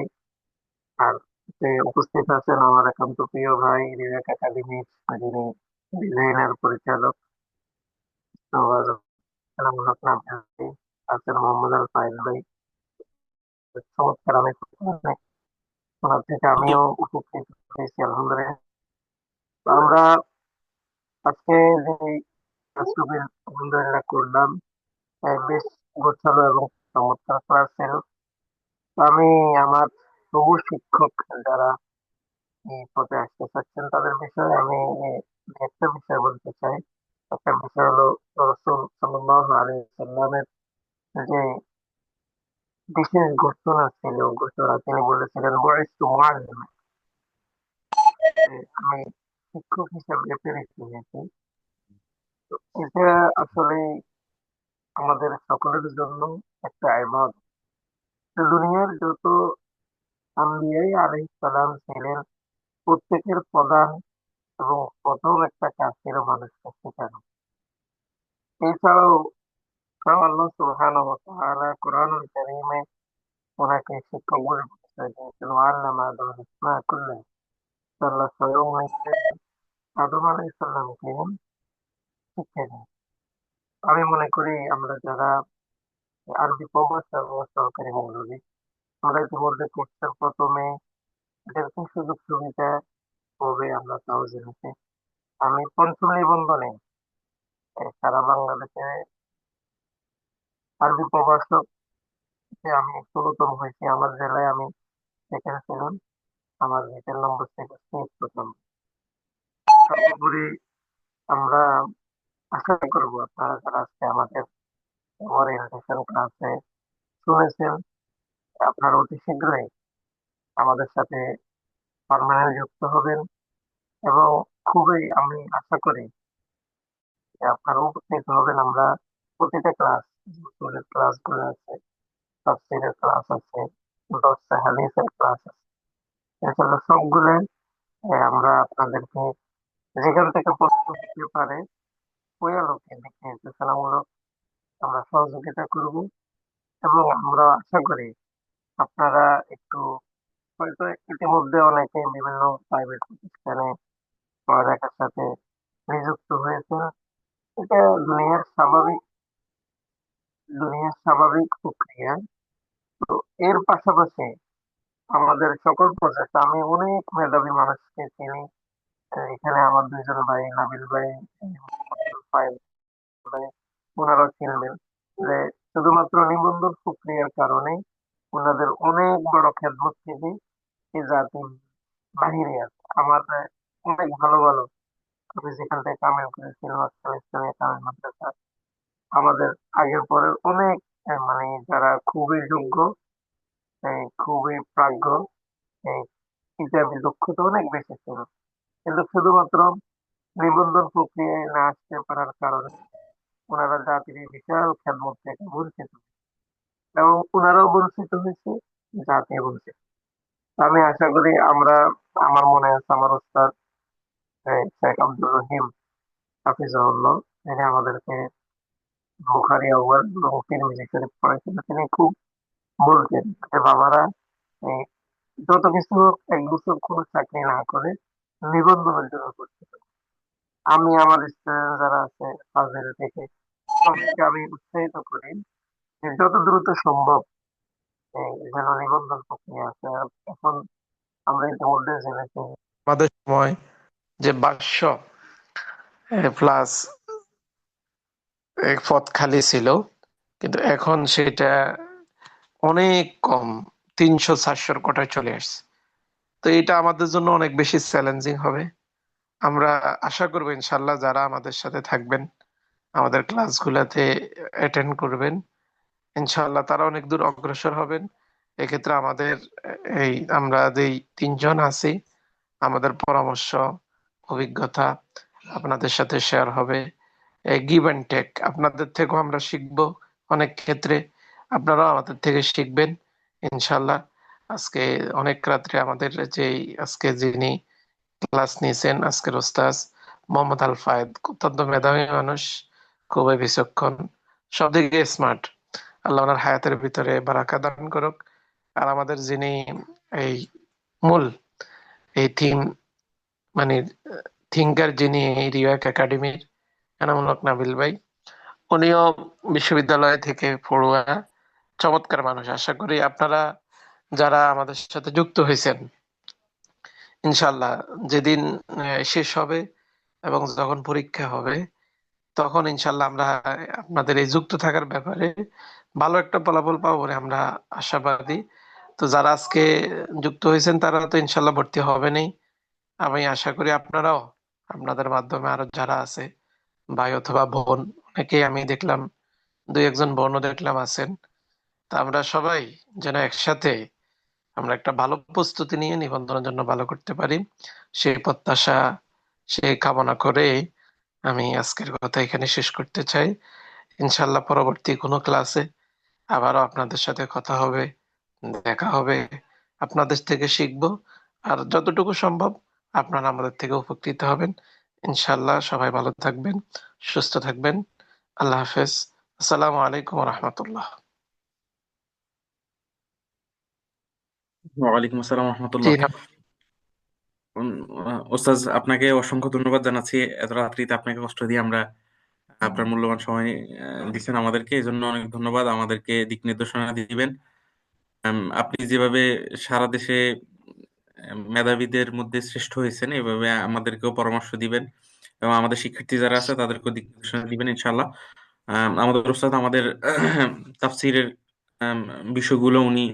আর যে উপস্থিত আছেন আমার একান্ত প্রিয় ভাই বিবেক একাডেমির যিনি ডিজাইনের পরিচালক সালামুল হক নাভিয়াসি, আছেন মোহাম্মদ আল ফাইজ ভাই। চমৎকার, আমি অনেক ওনার থেকে আমিও উপকৃত হয়েছি আলহামদুলিল্লাহ। তো আমরা আজকে যে ক্লাসরুমে আলহামদুলিল্লাহ করলাম, বেশ গোছালো এবং চমৎকার ক্লাস ছিল। তো আমি আমার প্রভু শিক্ষক যারা এই পথে আসতে চাচ্ছেন তাদের বিষয়ে আমি একটা বিষয় বলতে চাই। একটা বিষয় হলো রসুল সাল্লাল্লাহু আলাইহি সাল্লামের যে বিশেষ ঘোষণা ছিল, ঘোষণা তিনি বলেছিলেন বয়স্তু মুআল্লিম, আমি শিক্ষক হিসাবে পেরেছি নাকি। তো এটা আসলে আমাদের সকলের জন্য একটা ইবাদত। দুনিয়ার যত আম্বিয়াই আলাইহিস সালাম ছিলেন, প্রত্যেকের প্রধান এবং প্রথম একটা কাজ ছিল মানুষকে শেখানো। এছাড়াও স্বয়ং আল্লাহ সুবহানাহু ওয়া তাআলা কোরআনুল কারীমে ওনাকে শিক্ষক বলে পরিচয় দিয়েছেন। ওয়াল্লামা আদম আল-আসমা কুল্লাহা। আল্লাহ স্বয়ং নিজে আদম আলাইহিস সালামকে শিক্ষা দেন। আমি মনে করি আমরা যারা আরবি প্রভাষক ও সহকারী মৌলভী, আমরা ইতিমধ্যে কোর্সের প্রথমে এটার কি সুযোগ সুবিধা হবে আমরা তাও জেনেছি। আমি পঞ্চম নিবন্ধনে সারা বাংলাদেশে আরবি প্রভাষক আমি ১৬তম হয়েছি। আমার জেলায় আমি সেখানে ছিলাম। আমার রিটেন নম্বর ছিল ৭৬তম। সর্বোপরি আমরা আশা করব আপনারা যারা আজকে আমাদের ওরিয়েন্টেশন ক্লাসে শুনেছেন, আপনারা অতি শীঘ্রই আমাদের সাথে পার্মানেন্ট যুক্ত হবেন এবং খুবই আমি আশা করি যে আপনারা উপকৃত হবেন। আমরা প্রতিটা ক্লাস, উসুলের ক্লাসগুলো আছে, তাফসীরের ক্লাস আছে, দরসে হাদিসের ক্লাস আছে, ইনশাআল্লাহ সবগুলো আমরা আপনাদেরকে যেখান থেকে প্রশ্ন হতে পারে ওই আলোকে দিক নির্দেশনামূলক আমরা সহযোগিতা করব। এবং আমরা আশা করি আপনারা একটু হয়তো ইতিমধ্যে অনেকে বিভিন্ন প্রাইভেট প্রতিষ্ঠানে পড়ালেখার সাথে নিযুক্ত হয়েছেন। এটা দুনিয়ার স্বাভাবিক দুনিয়ার স্বাভাবিক প্রক্রিয়া। তো এর পাশাপাশি আমাদের সকল প্রচেষ্টা, আমি অনেক মেধাবী মানুষকে চিনি। এখানে আমার দুইজন ভাই, নাবিল ভাই, ফাইজ ভাই, ওনারাও চিনবেন যে শুধুমাত্র নিবন্ধন প্রক্রিয়ার কারণে ওনাদের অনেক বড় খেদমত থেকে এই জাতি বাহিরে আছে। আমার অনেক ভালো ভালো, আমি যেখান থেকে কামেল করেছি নোয়াখালী ইসলামিয়া কামেল মাদ্রাসা, আমাদের আগের পরের অনেক মানে যারা খুবই যোগ্য, খুবই প্রাজ্ঞ, এই হিসাবে দক্ষতা অনেক বেশি ছিল, কিন্তু শুধুমাত্র নিবন্ধন প্রক্রিয়ায় না আসতে পারার কারণে ওনারা জাতির এই বিশাল খেদমত থেকে বঞ্চিত, এবং ওনারাও বঞ্চিত হয়েছে, জাতি বঞ্চিত। আমি আশা করি আমরা, আমার মনে আছে আমার ওস্তাদ শেখ আব্দুর রহিম হাফিজাহুল্লাহ, তিনি আমাদেরকে বুখারী আউয়াল এবং তিরমিজি শরীফ পড়াইছেন। তিনি খুব বলতেন যে বাবারা, এই যত কিছু হোক, 1 বছর কোনো চাকরি না করে নিবন্ধনের জন্য করতে হবে। আমি আমার স্টুডেন্ট যারা আছে ফাজিল থেকে সবাইকে আমি উৎসাহিত করি যে যত দ্রুত সম্ভব যেন নিবন্ধন প্রক্রিয়া আছে। আর এখন আমরা ইতিমধ্যে জেনেছি আমাদের সময় যে 500 প্লাস পদ খালি ছিল, কিন্তু এখন সেটা অনেক কম, 300-400 কোটায় চলে আসছে। তো এটা আমাদের জন্য অনেক বেশি চ্যালেঞ্জিং হবে। আমরা আশা করবো ইনশাল্লাহ যারা আমাদের সাথে থাকবেন, আমাদের ক্লাসগুলোতে অ্যাটেন্ড করবেন, ইনশাল্লাহ তারা অনেক দূর অগ্রসর হবেন। এক্ষেত্রে আমাদের এই আমরা যেই 3জন আছি, আমাদের পরামর্শ, অভিজ্ঞতা আপনাদের সাথে শেয়ার হবে। গিভ অ্যান্ড টেক, আপনাদের থেকেও আমরা শিখবো অনেক ক্ষেত্রে, আপনারাও আমাদের থেকে শিখবেন ইনশাল্লাহ। আজকে অনেক রাত্রে আমাদের আজকে যিনি ক্লাস নিয়েছেন, আজকের ওস্তাদ মোহাম্মদ আল ফায়েদ, অত্যন্ত মেধাবী মানুষ, খুবই বিচক্ষণ, সব দিকে স্মার্ট। আল্লাহ ওনার হায়াতের ভিতরে বারাকা দান করুক। আর আমাদের যিনি এই মূল এই মানে থিঙ্কার, যিনি এই রিওয়াক একাডেমির এনামূলক নাবিল ভাই, উনিও বিশ্ববিদ্যালয় থেকে পড়ুয়া, চমৎকার মানুষ। আশা করি আপনারা যারা আমাদের সাথে যুক্ত হয়েছেন, ইনশাল্লাহ যেদিন শেষ হবে এবং যখন পরীক্ষা হবে, তখন ইনশাল্লাহ আমরা আপনাদের এই যুক্ত থাকার ব্যাপারে ভালো একটা ফলাফল পাবো বলে আমরা আশাবাদী। তো যারা আজকে যুক্ত হয়েছেন তারা তো ইনশাল্লাহ ভর্তি হবেনই। আমি আশা করি আপনারাও, আপনাদের মাধ্যমে আরো যারা আছে, ভাই অথবা বোন, অনেকেই আমি দেখলাম, 2-1 জন বোনও দেখলাম আছেন। তা আমরা সবাই যেন একসাথে আমরা একটা ভালো প্রস্তুতি নিয়ে নিবন্ধনের জন্য ভালো করতে পারি, সেই প্রত্যাশা, সেই কামনা করে আমি আজকের কথা এখানে শেষ করতে চাই। ইনশাল্লাহ পরবর্তী কোনো ক্লাসে আবারও আপনাদের সাথে কথা হবে, দেখা হবে, আপনাদের থেকে শিখবো। আর যতটুকু সম্ভব আপনারা আমাদের থেকে উপকৃত হবেন। ইনশাল্লাহ সবাই ভালো থাকবেন, সুস্থ থাকবেন। আল্লাহ হাফেজ। আসসালামু আলাইকুম রহমতুল্লাহ।
ওয়ালাইকুম আসসালাম
জি
রহমতুল্লাহ।
হ্যাঁ।
ওস্তাদ, আপনাকে অসংখ্য ধন্যবাদ জানাচ্ছি। এত রাত্রিতে আপনাকে কষ্ট দিয়ে আমরা আপনার মূল্যবান সময় দিচ্ছেন আমাদেরকে, এই জন্য অনেক ধন্যবাদ। আমাদেরকে দিক নির্দেশনা দিবেন। আপনি যেভাবে সারা দেশে মেধাবীদের মধ্যে শ্রেষ্ঠ হয়েছেন, এভাবে আমাদেরকেও পরামর্শ দিবেন এবং আমাদের শিক্ষার্থী যারা আছে তাদেরকেও দিক নির্দেশনা দিবেন ইনশাল্লাহ। আমাদের ওস্তাদ আমাদের তাফসীরের আম, বিষয়গুলো উনি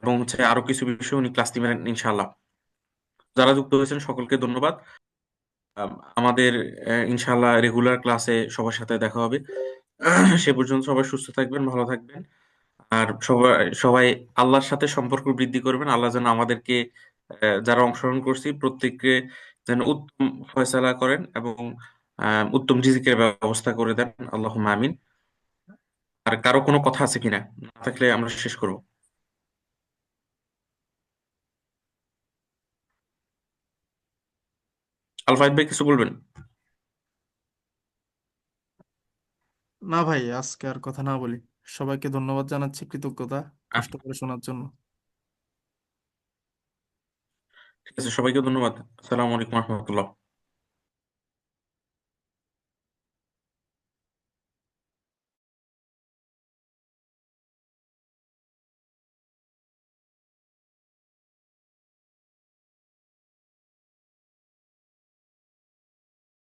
এবং আরো কিছু বিষয় উনি ক্লাস দিবেন ইনশাল্লাহ। যারা যুক্ত হয়েছেন সকলকে ধন্যবাদ। আমাদের ইনশাল্লাহ রেগুলার ক্লাসে সবার সাথে দেখা হবে। সে পর্যন্ত সবাই সুস্থ থাকবেন, ভালো থাকবেন। আর সবাই সবাই আল্লাহর সাথে সম্পর্ক বৃদ্ধি করবেন। আল্লাহ যেন আমাদেরকে যারা অংশগ্রহণ করছি প্রত্যেককে যেন উত্তম ফয়সালা করেন এবং উত্তম রিজিকের ব্যবস্থা করে দেন। আল্লাহুম্মা আমিন। আর কারো কোনো কথা আছে কিনা? না থাকলে আমরা শেষ করব। আলফাইদ ভাই কিছু বলবেন?
না ভাই, আজকে আর কথা না বলি। সবাইকে ধন্যবাদ জানাচ্ছি, কৃতজ্ঞতা
আহ,
কষ্ট করে শোনার জন্য।
ঠিক আছে, সবাইকে ধন্যবাদ। আসসালামু আলাইকুম রহমতুল্লাহ।